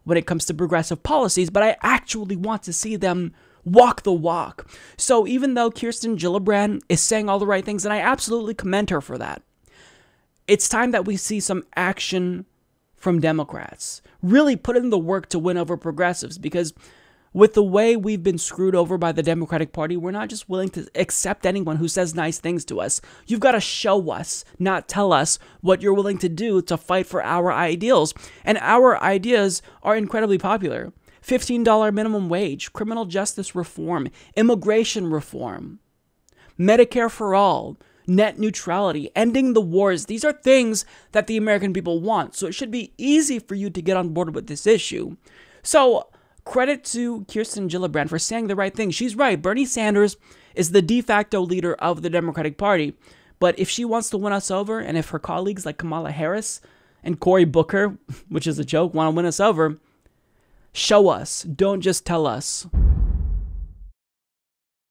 when it comes to progressive policies, but I actually want to see them walk the walk. So even though Kirsten Gillibrand is saying all the right things, and I absolutely commend her for that, it's time that we see some action from Democrats. Really put in the work to win over progressives, because with the way we've been screwed over by the Democratic Party, we're not just willing to accept anyone who says nice things to us. You've got to show us, not tell us, what you're willing to do to fight for our ideals. And our ideas are incredibly popular. $15 minimum wage, criminal justice reform, immigration reform, Medicare for all, net neutrality, ending the wars. These are things that the American people want. So it should be easy for you to get on board with this issue. So credit to Kirsten Gillibrand for saying the right thing. She's right. Bernie Sanders is the de facto leader of the Democratic Party. But if she wants to win us over, and if her colleagues like Kamala Harris and Cory Booker, which is a joke, want to win us over, show us. Don't just tell us.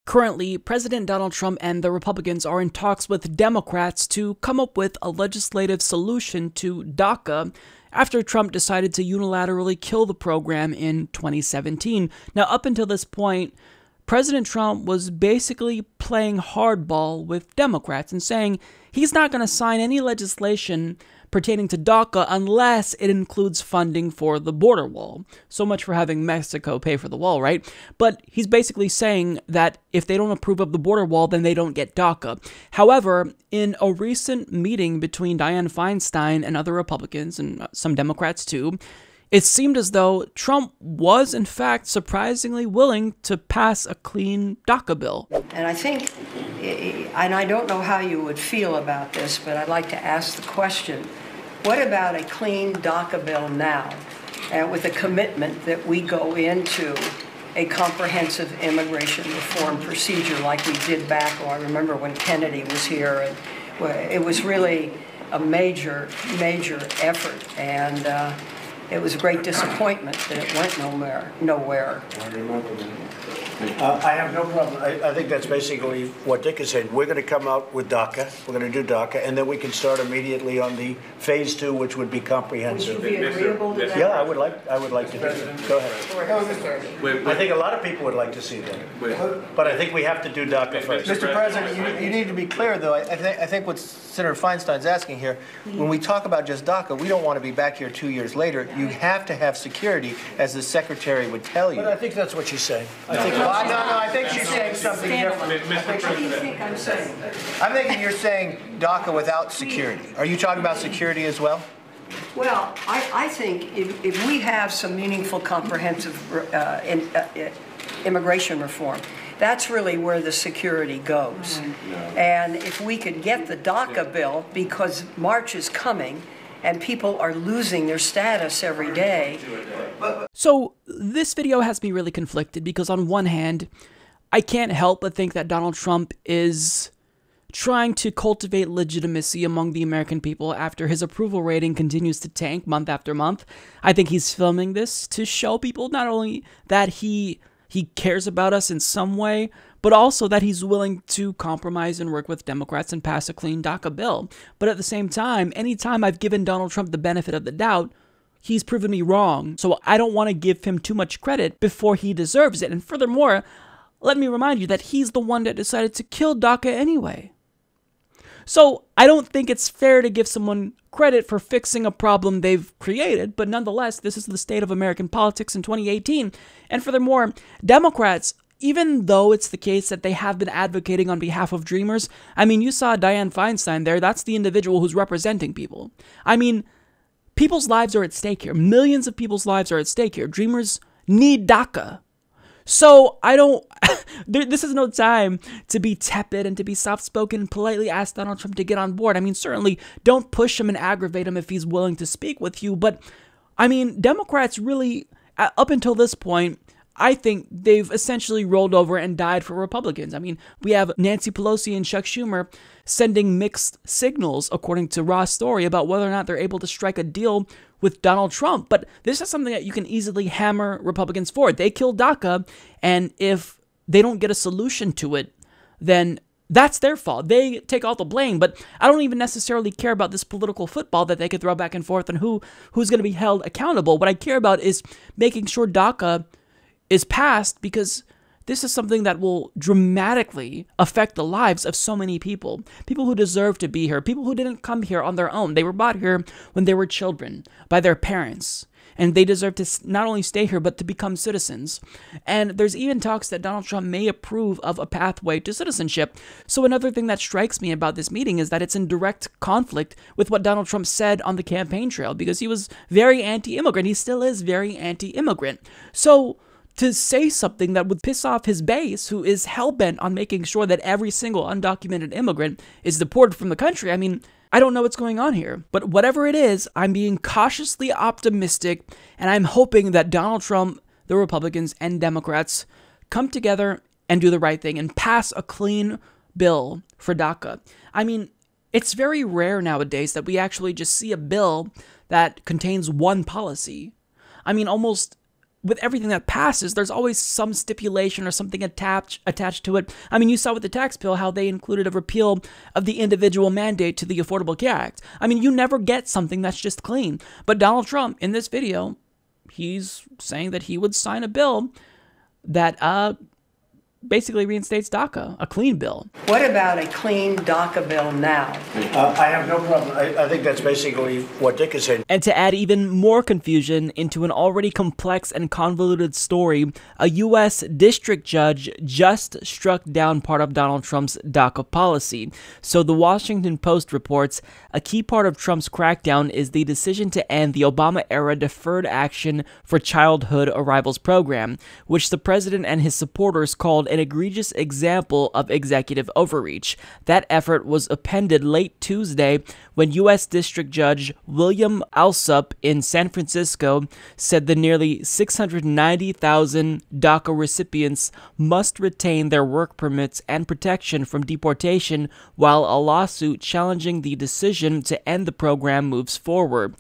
Currently, President Donald Trump and the Republicans are in talks with Democrats to come up with a legislative solution to DACA after Trump decided to unilaterally kill the program in 2017. Now, up until this point, President Trump was basically playing hardball with Democrats and saying he's not going to sign any legislation pertaining to DACA unless it includes funding for the border wall. So much for having Mexico pay for the wall, right? But he's basically saying that if they don't approve of the border wall, then they don't get DACA. However, in a recent meeting between Dianne Feinstein and other Republicans, and some Democrats too, it seemed as though Trump was, in fact, surprisingly willing to pass a clean DACA bill. And I think, and I don't know how you would feel about this, but I'd like to ask the question, what about a clean DACA bill now, and with a commitment that we go into a comprehensive immigration reform procedure like we did back, I remember when Kennedy was here, and it was really a major, major effort, and it was a great disappointment that it went nowhere. I have no problem. I think that's basically what Dick is saying. We're going to come out with DACA. We're going to do DACA, and then we can start immediately on the phase 2, which would be comprehensive. Would you be agreeable to that? Yeah, I would like to do that. Go ahead. I think a lot of people would like to see that, but I think we have to do DACA first. Mr. President, you need to be clear, though. I think what Senator Feinstein's asking here, when we talk about just DACA, we don't want to be back here 2 years later. You have to have security, as the Secretary would tell you. But I think that's what she's saying. I think she's saying something different. What do you think I'm saying? I'm thinking you're saying DACA without security. Are you talking about security as well? Well, I think if we have some meaningful, comprehensive immigration reform, that's really where the security goes. And if we could get the DACA bill, because March is coming, and people are losing their status every day. So this video has me really conflicted, because on one hand, I can't help but think that Donald Trump is trying to cultivate legitimacy among the American people after his approval rating continues to tank month after month. I think he's filming this to show people not only that he cares about us in some way, but also that he's willing to compromise and work with Democrats and pass a clean DACA bill. But at the same time, anytime I've given Donald Trump the benefit of the doubt, he's proven me wrong. So I don't want to give him too much credit before he deserves it. And furthermore, let me remind you that he's the one that decided to kill DACA anyway. So I don't think it's fair to give someone credit for fixing a problem they've created, but nonetheless, this is the state of American politics in 2018. And furthermore, Democrats even though it's the case that they have been advocating on behalf of Dreamers, I mean, you saw Dianne Feinstein there. That's the individual who's representing people. I mean, people's lives are at stake here. Millions of people's lives are at stake here. Dreamers need DACA. So I don't, this is no time to be tepid and to be soft-spoken and politely ask Donald Trump to get on board. I mean, certainly don't push him and aggravate him if he's willing to speak with you. But I mean, Democrats really, up until this point, I think they've essentially rolled over and died for Republicans. I mean, we have Nancy Pelosi and Chuck Schumer sending mixed signals, according to Ross Story, about whether or not they're able to strike a deal with Donald Trump. But this is something that you can easily hammer Republicans for. They killed DACA, and if they don't get a solution to it, then that's their fault. They take all the blame, but I don't even necessarily care about this political football that they could throw back and forth and who's going to be held accountable. What I care about is making sure DACA is passed, because this is something that will dramatically affect the lives of so many people. People who deserve to be here. People who didn't come here on their own. They were brought here when they were children by their parents. And they deserve to not only stay here, but to become citizens. And there's even talks that Donald Trump may approve of a pathway to citizenship. So another thing that strikes me about this meeting is that it's in direct conflict with what Donald Trump said on the campaign trail, because he was very anti-immigrant. He still is very anti-immigrant. So to say something that would piss off his base, who is hell-bent on making sure that every single undocumented immigrant is deported from the country, I mean, I don't know what's going on here. But whatever it is, I'm being cautiously optimistic, and I'm hoping that Donald Trump, the Republicans, and Democrats come together and do the right thing and pass a clean bill for DACA. I mean, it's very rare nowadays that we actually just see a bill that contains one policy. I mean, almost with everything that passes, there's always some stipulation or something attached to it. I mean, you saw with the tax bill how they included a repeal of the individual mandate to the Affordable Care Act. I mean, you never get something that's just clean. But Donald Trump, in this video, he's saying that he would sign a bill that basically reinstates DACA, a clean bill. What about a clean DACA bill now? I have no problem. I think that's basically what Dick is saying. And to add even more confusion into an already complex and convoluted story, a U.S. district judge just struck down part of Donald Trump's DACA policy. So the Washington Post reports, a key part of Trump's crackdown is the decision to end the Obama-era Deferred Action for Childhood Arrivals program, which the president and his supporters called an egregious example of executive overreach. That effort was appended late Tuesday when U.S. District Judge William Alsup in San Francisco said the nearly 690,000 DACA recipients must retain their work permits and protection from deportation while a lawsuit challenging the decision to end the program moves forward.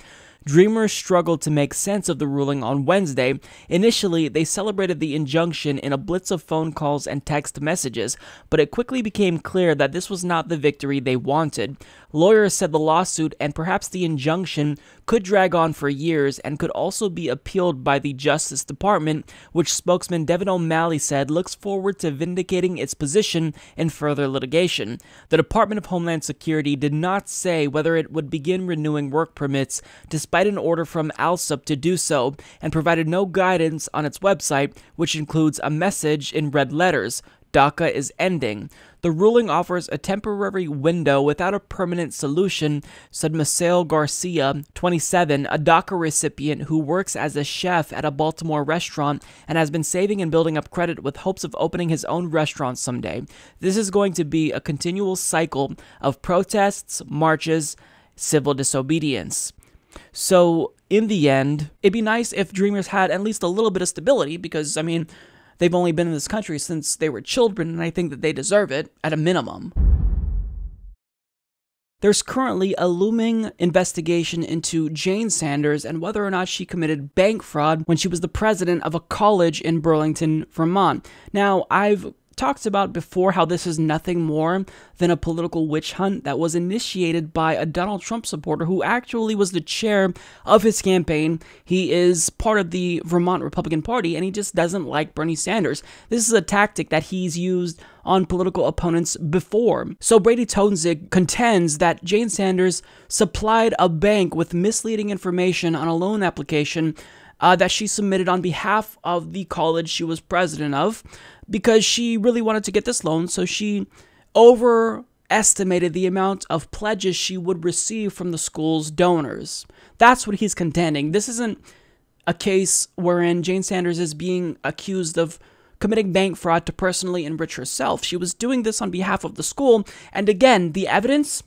Dreamers struggled to make sense of the ruling on Wednesday. Initially, they celebrated the injunction in a blitz of phone calls and text messages, but it quickly became clear that this was not the victory they wanted. Lawyers said the lawsuit and perhaps the injunction could drag on for years and could also be appealed by the Justice Department, which spokesman Devin O'Malley said looks forward to vindicating its position in further litigation. The Department of Homeland Security did not say whether it would begin renewing work permits, despite an order from Alsup to do so, and provided no guidance on its website, which includes a message in red letters: DACA is ending. The ruling offers a temporary window without a permanent solution, said Misael Garcia, 27, a DACA recipient who works as a chef at a Baltimore restaurant and has been saving and building up credit with hopes of opening his own restaurant someday. This is going to be a continual cycle of protests, marches, civil disobedience. So, in the end, it'd be nice if Dreamers had at least a little bit of stability, because, I mean, they've only been in this country since they were children, and I think that they deserve it, at a minimum. There's currently a looming investigation into Jane Sanders and whether or not she committed bank fraud when she was the president of a college in Burlington, Vermont. Now, I've talked about before how this is nothing more than a political witch hunt that was initiated by a Donald Trump supporter who actually was the chair of his campaign. He is part of the Vermont Republican Party, and he just doesn't like Bernie Sanders. This is a tactic that he's used on political opponents before. So Brady Toensig contends that Jane Sanders supplied a bank with misleading information on a loan application that she submitted on behalf of the college she was president of, because she really wanted to get this loan, so she overestimated the amount of pledges she would receive from the school's donors. That's what he's contending. This isn't a case wherein Jane Sanders is being accused of committing bank fraud to personally enrich herself. She was doing this on behalf of the school, and again, the evidence,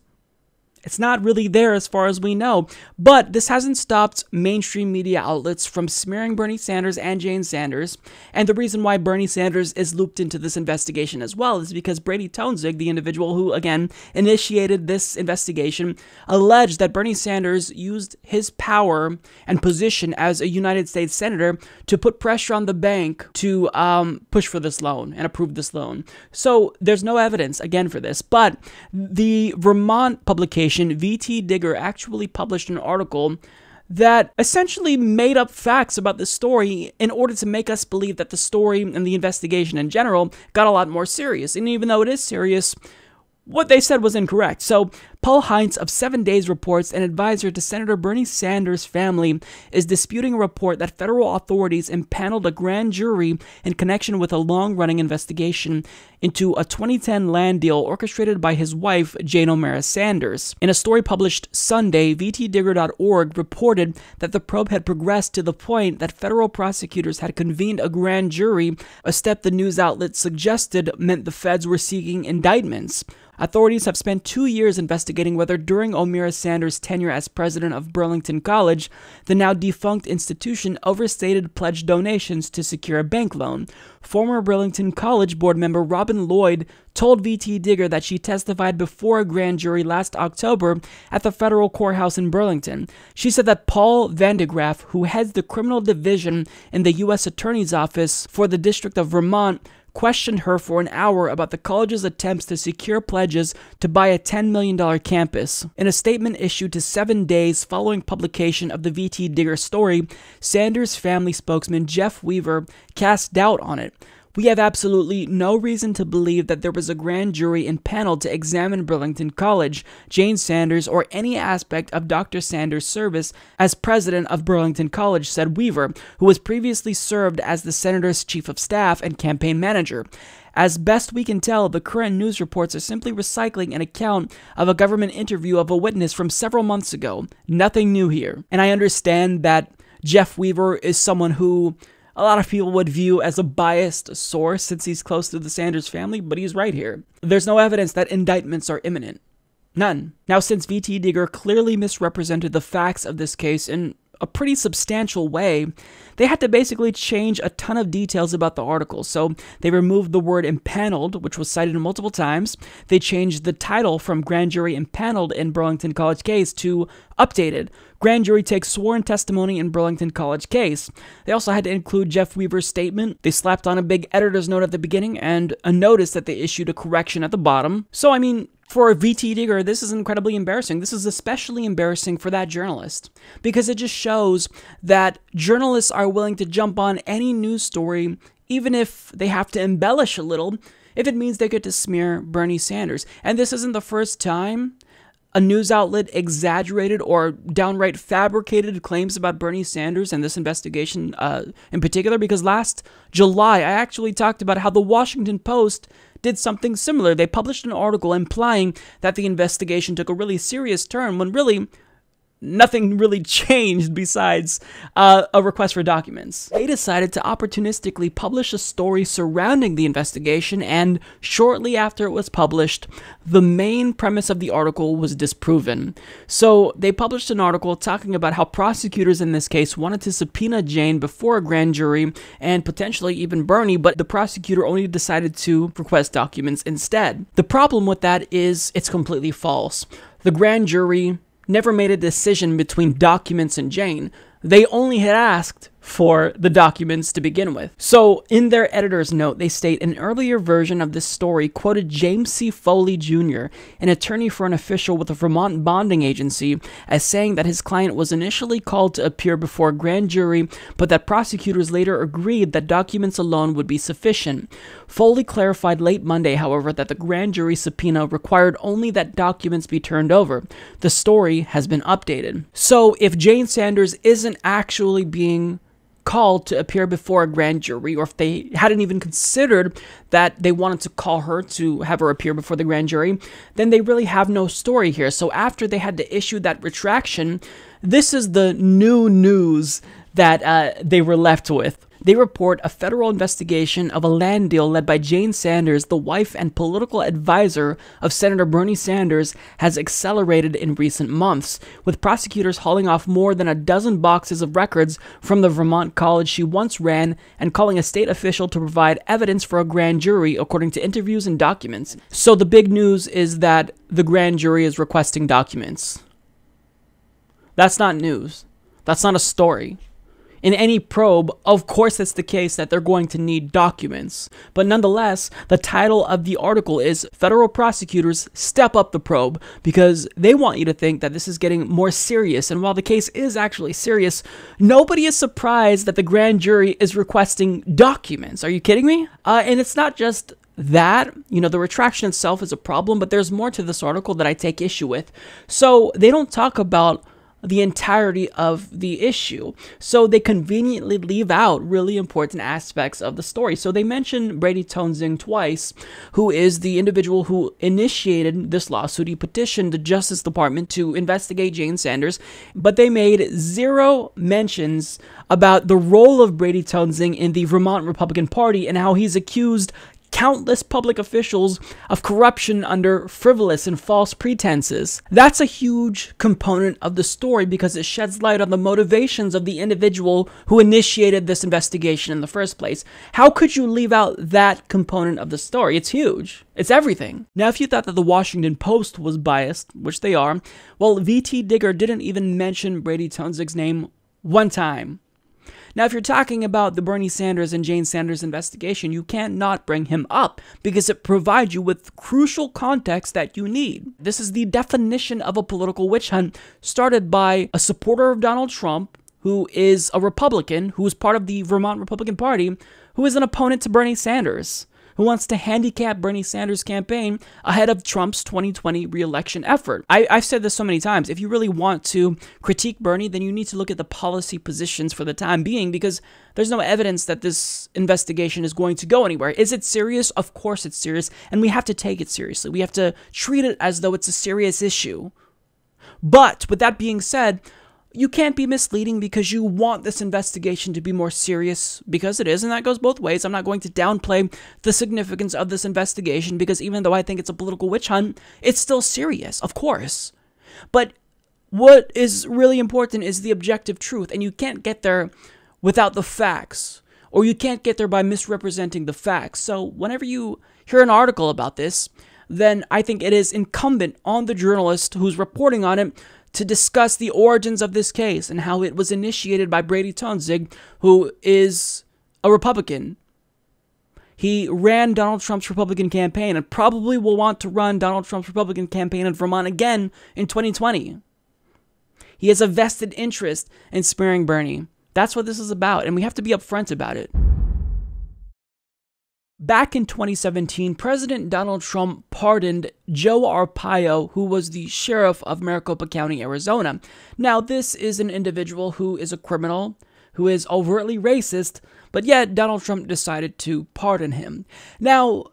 it's not really there as far as we know. But this hasn't stopped mainstream media outlets from smearing Bernie Sanders and Jane Sanders. And the reason why Bernie Sanders is looped into this investigation as well is because Brady Toensig, the individual who, again, initiated this investigation, alleged that Bernie Sanders used his power and position as a United States Senator to put pressure on the bank to push for this loan and approve this loan. So there's no evidence, again, for this. But the Vermont publication VT Digger actually published an article that essentially made up facts about the story in order to make us believe that the story and the investigation in general got a lot more serious. And even though it is serious, what they said was incorrect. So, Paul Heinz of 7 Days reports an advisor to Senator Bernie Sanders' family is disputing a report that federal authorities impaneled a grand jury in connection with a long-running investigation into a 2010 land deal orchestrated by his wife, Jane O'Mara Sanders. In a story published Sunday, VTdigger.org reported that the probe had progressed to the point that federal prosecutors had convened a grand jury, a step the news outlet suggested meant the feds were seeking indictments. Authorities have spent 2 years investigating whether during O'Mara Sanders' tenure as president of Burlington College, the now defunct institution overstated pledged donations to secure a bank loan. Former Burlington College board member Robin Lloyd told VT Digger that she testified before a grand jury last October at the federal courthouse in Burlington. She said that Paul Vandegraff, who heads the criminal division in the U.S. Attorney's Office for the District of Vermont, questioned her for an hour about the college's attempts to secure pledges to buy a $10 million campus. In a statement issued to 7 days following publication of the VT Digger story, Sanders' family spokesman Jeff Weaver cast doubt on it. We have absolutely no reason to believe that there was a grand jury impaneled to examine Burlington College, Jane Sanders, or any aspect of Dr. Sanders' service as president of Burlington College, said Weaver, who was previously served as the senator's chief of staff and campaign manager. As best we can tell, the current news reports are simply recycling an account of a government interview of a witness from several months ago. Nothing new here. And I understand that Jeff Weaver is someone who a lot of people would view as a biased source since he's close to the Sanders family, but he's right here. There's no evidence that indictments are imminent. None. Now, since VT Digger clearly misrepresented the facts of this case in a pretty substantial way, they had to basically change a ton of details about the article. So they removed the word impaneled, which was cited multiple times. They changed the title from grand jury impaneled in Burlington College case to updated. Grand jury takes sworn testimony in Burlington College case. They also had to include Jeff Weaver's statement. They slapped on a big editor's note at the beginning and a notice that they issued a correction at the bottom. So, I mean, for VT Digger, this is incredibly embarrassing. This is especially embarrassing for that journalist because it just shows that journalists are willing to jump on any news story, even if they have to embellish a little, if it means they get to smear Bernie Sanders. And this isn't the first time a news outlet exaggerated or downright fabricated claims about Bernie Sanders and this investigation in particular, because last July, I actually talked about how the Washington Post did something similar. They published an article implying that the investigation took a really serious turn when really nothing really changed besides a request for documents. They decided to opportunistically publish a story surrounding the investigation, and shortly after it was published, the main premise of the article was disproven. So they published an article talking about how prosecutors in this case wanted to subpoena Jane before a grand jury and potentially even Bernie, but the prosecutor only decided to request documents instead. The problem with that is it's completely false. The grand jury never made a decision between documents and Jane. They only had asked for the documents to begin with. So in their editor's note, they state an earlier version of this story quoted James C. Foley Jr., an attorney for an official with the Vermont bonding agency, as saying that his client was initially called to appear before a grand jury, but that prosecutors later agreed that documents alone would be sufficient. Foley clarified late Monday, however, that the grand jury subpoena required only that documents be turned over. The story has been updated. So if Jane Sanders isn't actually being called to appear before a grand jury, or if they hadn't even considered that they wanted to call her to have her appear before the grand jury, then they really have no story here. So after they had to issue that retraction, this is the new news that they were left with. They report a federal investigation of a land deal led by Jane Sanders, the wife and political advisor of Senator Bernie Sanders, has accelerated in recent months, with prosecutors hauling off more than a dozen boxes of records from the Vermont college she once ran and calling a state official to provide evidence for a grand jury, according to interviews and documents. So the big news is that the grand jury is requesting documents. That's not news. That's not a story. In any probe, of course it's the case that they're going to need documents. But nonetheless, the title of the article is Federal Prosecutors Step Up the Probe, because they want you to think that this is getting more serious. And while the case is actually serious, nobody is surprised that the grand jury is requesting documents. Are you kidding me? And it's not just that, the retraction itself is a problem, but there's more to this article that I take issue with. So they don't talk about the entirety of the issue. So they conveniently leave out really important aspects of the story. So they mention Brady Toensing twice, who is the individual who initiated this lawsuit. He petitioned the Justice Department to investigate Jane Sanders, but they made zero mentions about the role of Brady Toensing in the Vermont Republican Party and how he's accused countless public officials of corruption under frivolous and false pretenses. That's a huge component of the story because it sheds light on the motivations of the individual who initiated this investigation in the first place. How could you leave out that component of the story? It's huge. It's everything. Now, if you thought that the Washington Post was biased, which they are, well, VT Digger didn't even mention Brady Toensing's name one time. Now, if you're talking about the Bernie Sanders and Jane Sanders investigation, you can't not bring him up because it provides you with crucial context that you need. This is the definition of a political witch hunt started by a supporter of Donald Trump, who is a Republican, who is part of the Vermont Republican Party, who is an opponent to Bernie Sanders, who wants to handicap Bernie Sanders' campaign ahead of Trump's 2020 re-election effort. I've said this so many times. If you really want to critique Bernie, then you need to look at the policy positions for the time being, because there's no evidence that this investigation is going to go anywhere. Is it serious? Of course it's serious, and we have to take it seriously. We have to treat it as though it's a serious issue. But with that being said, you can't be misleading because you want this investigation to be more serious, because it is, and that goes both ways. I'm not going to downplay the significance of this investigation, because even though I think it's a political witch hunt, it's still serious, of course. But what is really important is the objective truth, and you can't get there without the facts, or you can't get there by misrepresenting the facts. So whenever you hear an article about this, then I think it is incumbent on the journalist who's reporting on it to discuss the origins of this case and how it was initiated by Brady Toensing, who is a Republican. He ran Donald Trump's Republican campaign and probably will want to run Donald Trump's Republican campaign in Vermont again in 2020. He has a vested interest in sparing Bernie. That's what this is about, and we have to be upfront about it. Back in 2017, President Donald Trump pardoned Joe Arpaio, who was the sheriff of Maricopa County, Arizona. Now, this is an individual who is a criminal, who is overtly racist, but yet Donald Trump decided to pardon him. Now,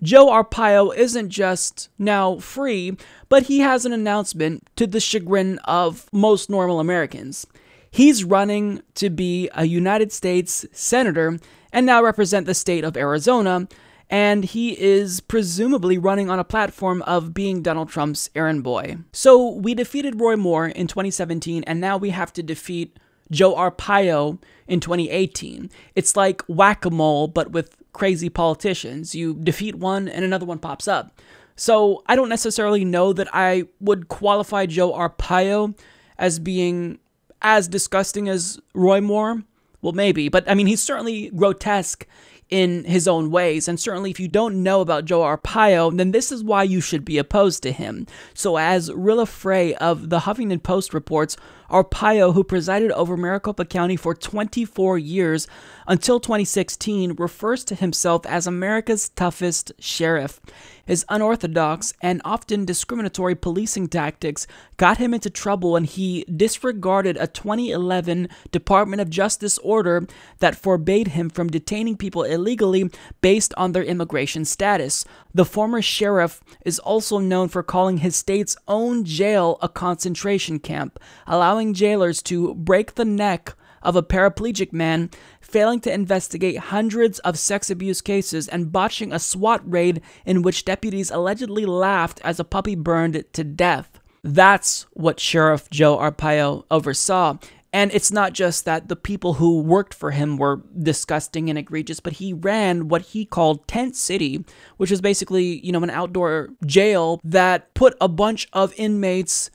Joe Arpaio isn't just now free, but he has an announcement to the chagrin of most normal Americans. He's running to be a United States Senator and now represent the state of Arizona, and he is presumably running on a platform of being Donald Trump's errand boy. So we defeated Roy Moore in 2017, and now we have to defeat Joe Arpaio in 2018. It's like whack-a-mole, but with crazy politicians. You defeat one, and another one pops up. So I don't necessarily know that I would qualify Joe Arpaio as being as disgusting as Roy Moore. Well, maybe, but I mean, he's certainly grotesque in his own ways, and certainly if you don't know about Joe Arpaio, then this is why you should be opposed to him. So as Rilla Frey of the Huffington Post reports, Arpaio, who presided over Maricopa County for 24 years until 2016, refers to himself as America's toughest sheriff. His unorthodox and often discriminatory policing tactics got him into trouble when he disregarded a 2011 Department of Justice order that forbade him from detaining people illegally based on their immigration status. The former sheriff is also known for calling his state's own jail a concentration camp, allowing jailers to break the neck of a paraplegic man, failing to investigate hundreds of sex abuse cases, and botching a SWAT raid in which deputies allegedly laughed as a puppy burned to death. That's what Sheriff Joe Arpaio oversaw. And it's not just that the people who worked for him were disgusting and egregious, but he ran what he called Tent City, which is basically, an outdoor jail that put a bunch of inmates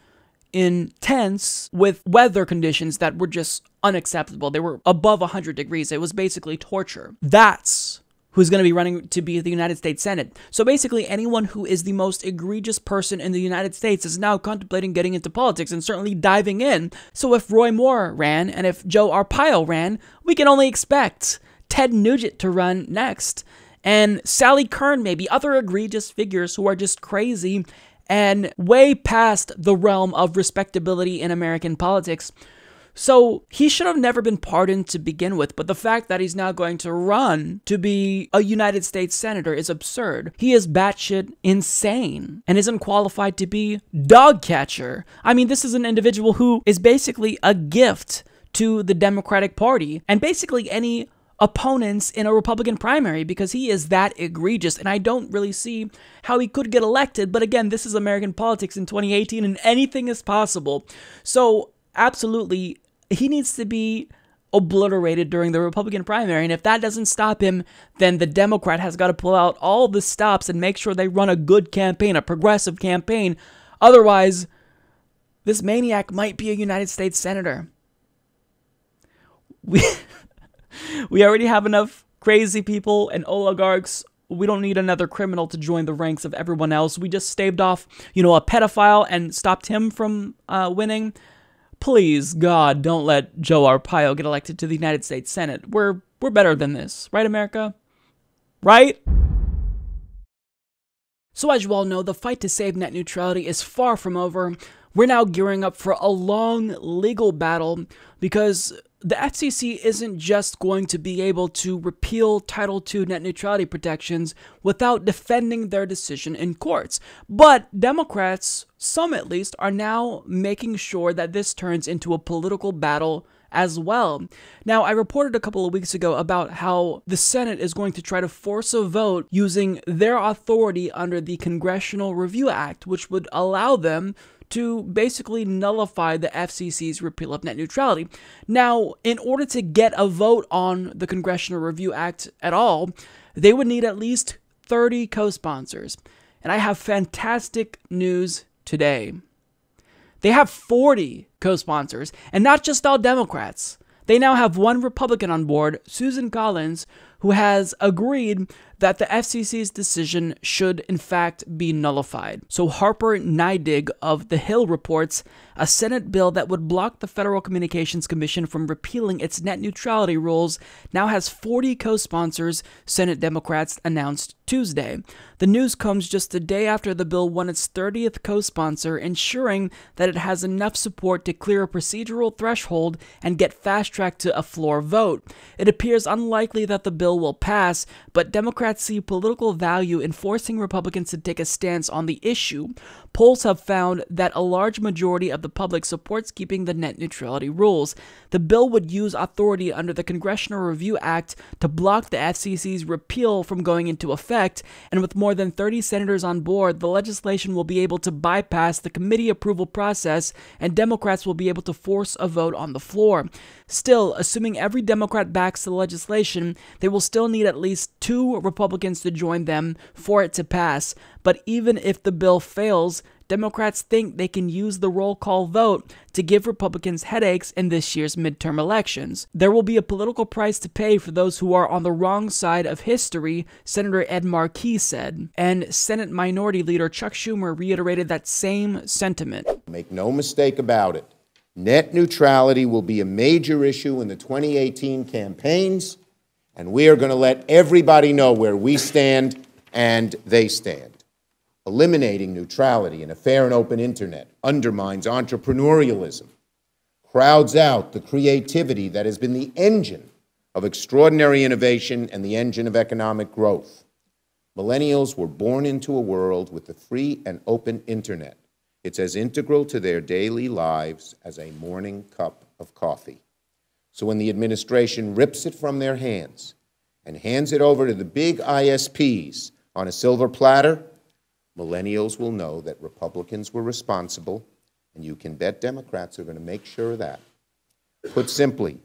in tents with weather conditions that were just unacceptable. They were above 100 degrees. It was basically torture. That's who's going to be running to be the United States Senate. So basically anyone who is the most egregious person in the United States is now contemplating getting into politics and certainly diving in. So if Roy Moore ran and if Joe Arpaio ran, we can only expect Ted Nugent to run next. And Sally Kern, maybe other egregious figures who are just crazy and way past the realm of respectability in American politics. So he should have never been pardoned to begin with, but the fact that he's now going to run to be a United States Senator is absurd. He is batshit insane and isn't qualified to be dog catcher. I mean, this is an individual who is basically a gift to the Democratic Party and basically any opponents in a Republican primary, because he is that egregious, and I don't really see how he could get elected. But again, this is American politics in 2018 and anything is possible. So absolutely, he needs to be obliterated during the Republican primary, and if that doesn't stop him, then the Democrat has got to pull out all the stops and make sure they run a good campaign, a progressive campaign. Otherwise, this maniac might be a United States Senator. We already have enough crazy people and oligarchs. We don't need another criminal to join the ranks of everyone else. We just staved off, a pedophile and stopped him from winning. Please, God, don't let Joe Arpaio get elected to the United States Senate. We're better than this. Right, America? Right? So as you all know, the fight to save net neutrality is far from over. We're now gearing up for a long legal battle because the FCC isn't just going to be able to repeal Title II net neutrality protections without defending their decision in courts. But Democrats, some at least, are now making sure that this turns into a political battle as well. Now, I reported a couple of weeks ago about how the Senate is going to try to force a vote using their authority under the Congressional Review Act, which would allow them to basically nullify the FCC's repeal of net neutrality. Now, in order to get a vote on the Congressional Review Act at all, they would need at least 30 co-sponsors. And I have fantastic news today. They have 40 co-sponsors, and not just all Democrats. They now have one Republican on board, Susan Collins, who has agreed that the FCC's decision should in fact be nullified. So Harper Neidig of The Hill reports a Senate bill that would block the Federal Communications Commission from repealing its net neutrality rules now has 40 co-sponsors, Senate Democrats announced Tuesday. The news comes just a day after the bill won its 30th co-sponsor, ensuring that it has enough support to clear a procedural threshold and get fast-tracked to a floor vote. It appears unlikely that the bill will pass, but Democrats see political value in forcing Republicans to take a stance on the issue. Polls have found that a large majority of the public supports keeping the net neutrality rules. The bill would use authority under the Congressional Review Act to block the FCC's repeal from going into effect, and with more than 30 senators on board, the legislation will be able to bypass the committee approval process, and Democrats will be able to force a vote on the floor. Still, assuming every Democrat backs the legislation, they will still need at least 2 Republicans to join them for it to pass. But even if the bill fails, Democrats think they can use the roll call vote to give Republicans headaches in this year's midterm elections. There will be a political price to pay for those who are on the wrong side of history, Senator Ed Markey said. And Senate Minority Leader Chuck Schumer reiterated that same sentiment. Make no mistake about it. Net neutrality will be a major issue in the 2018 campaigns, and we are going to let everybody know where we stand and they stand. Eliminating neutrality in a fair and open internet undermines entrepreneurialism, crowds out the creativity that has been the engine of extraordinary innovation and the engine of economic growth. Millennials were born into a world with the free and open internet. It's as integral to their daily lives as a morning cup of coffee. So when the administration rips it from their hands and hands it over to the big ISPs on a silver platter, millennials will know that Republicans were responsible, and you can bet Democrats are going to make sure of that. Put simply,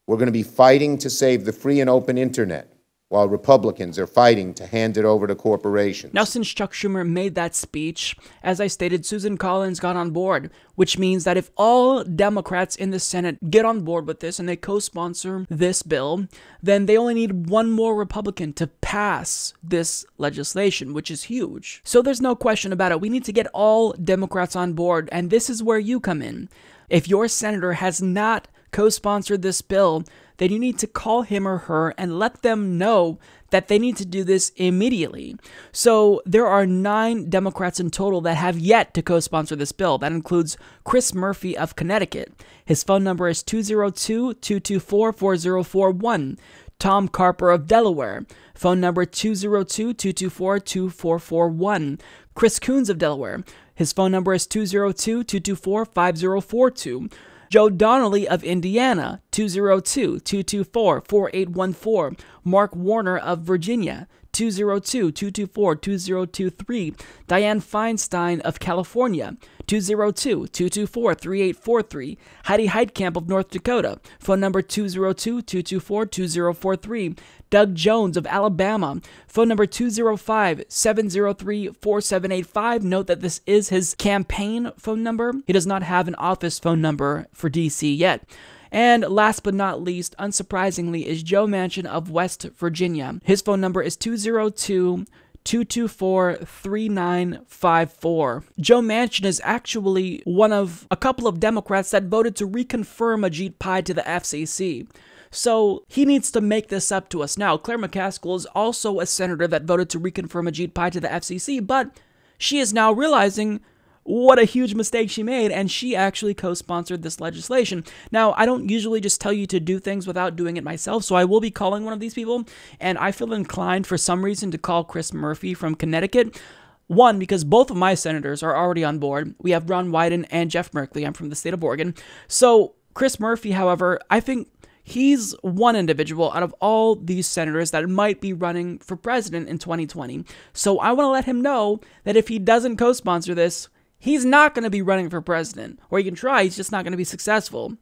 we're going to be fighting to save the free and open internet, while Republicans are fighting to hand it over to corporations. Now, since Chuck Schumer made that speech, as I stated, Susan Collins got on board, which means that if all Democrats in the Senate get on board with this and they co-sponsor this bill, then they only need one more Republican to pass this legislation, which is huge. So there's no question about it. We need to get all Democrats on board, and this is where you come in. If your senator has not co-sponsored this bill, then you need to call him or her and let them know that they need to do this immediately. So there are 9 Democrats in total that have yet to co-sponsor this bill. That includes Chris Murphy of Connecticut. His phone number is 202-224-4041. Tom Carper of Delaware. Phone number 202-224-2441. Chris Coons of Delaware. His phone number is 202-224-5042. Joe Donnelly of Indiana, 202-224-4814. Mark Warner of Virginia, 202-224-2023. Dianne Feinstein of California, 202-224-3843. Heidi Heitkamp of North Dakota, phone number 202-224-2043. Doug Jones of Alabama, phone number 205-703-4785. Note that this is his campaign phone number. He does not have an office phone number for DC yet. And last but not least, unsurprisingly, is Joe Manchin of West Virginia. His phone number is 202-224-3954. Joe Manchin is actually one of a couple of Democrats that voted to reconfirm Ajit Pai to the FCC. So he needs to make this up to us. Now, Claire McCaskill is also a senator that voted to reconfirm Ajit Pai to the FCC, but she is now realizing what a huge mistake she made, and she actually co-sponsored this legislation. Now, I don't usually just tell you to do things without doing it myself, so I will be calling one of these people, and I feel inclined for some reason to call Chris Murphy from Connecticut. One, because both of my senators are already on board. We have Ron Wyden and Jeff Merkley. I'm from the state of Oregon. So Chris Murphy, however, I think he's one individual out of all these senators that might be running for president in 2020. So I want to let him know that if he doesn't co-sponsor this, he's not going to be running for president. Or he can try, he's just not going to be successful.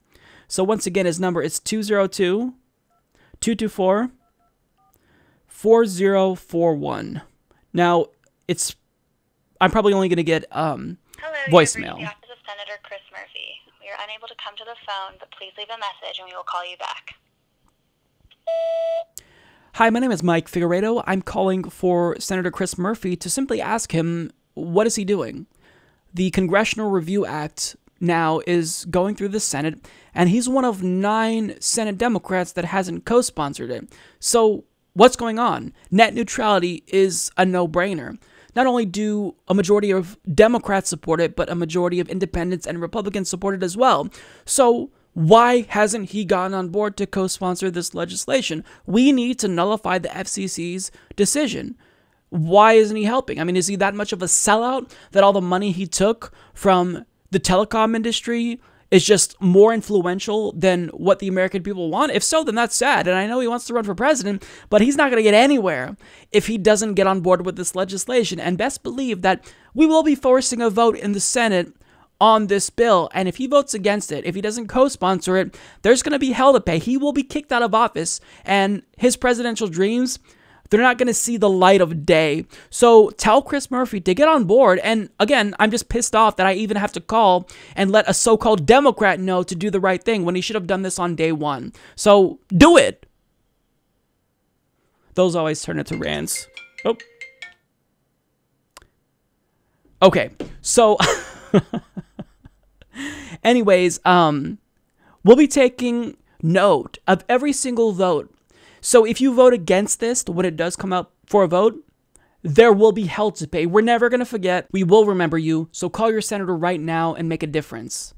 So once again, his number is 202-224-4041. Now, I'm probably only going to get voicemail. Hello, this is Senator Chris Murphy. We are unable to come to the phone, but please leave a message and we will call you back. Hi, my name is Mike Figueredo. I'm calling for Senator Chris Murphy to simply ask him, what is he doing? The Congressional Review Act now is going through the Senate, and he's one of 9 Senate Democrats that hasn't co-sponsored it. So what's going on? Net neutrality is a no-brainer. Not only do a majority of Democrats support it, but a majority of independents and Republicans support it as well. So why hasn't he gotten on board to co-sponsor this legislation? We need to nullify the FCC's decision. Why isn't he helping? I mean, is he that much of a sellout that all the money he took from the telecom industry is just more influential than what the American people want? If so, then that's sad. And I know he wants to run for president, but he's not going to get anywhere if he doesn't get on board with this legislation. And best believe that we will be forcing a vote in the Senate on this bill. And if he votes against it, if he doesn't co-sponsor it, there's going to be hell to pay. He will be kicked out of office, and his presidential dreams, they're not going to see the light of day. So tell Chris Murphy to get on board. And again, I'm just pissed off that I even have to call and let a so-called Democrat know to do the right thing when he should have done this on day one. So do it. Those always turn into rants. Oh. Okay, so Anyways, we'll be taking note of every single vote. So if you vote against this, when it does come out for a vote, there will be hell to pay. We're never going to forget. We will remember you. So call your senator right now and make a difference.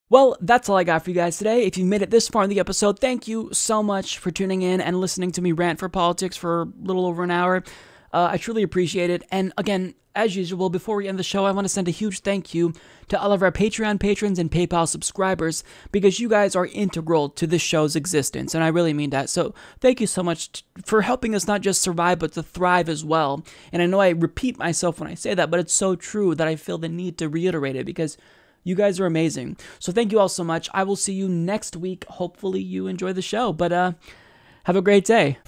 Well, that's all I got for you guys today. If you made it this far in the episode, thank you so much for tuning in and listening to me rant for politics for a little over an hour. I truly appreciate it. And again, as usual, before we end the show, I want to send a huge thank you to all of our Patreon patrons and PayPal subscribers, because you guys are integral to this show's existence, and I really mean that. So thank you so much for helping us not just survive, but to thrive as well. And I know I repeat myself when I say that, but it's so true that I feel the need to reiterate it, because you guys are amazing. So thank you all so much. I will see you next week. Hopefully you enjoy the show, but have a great day.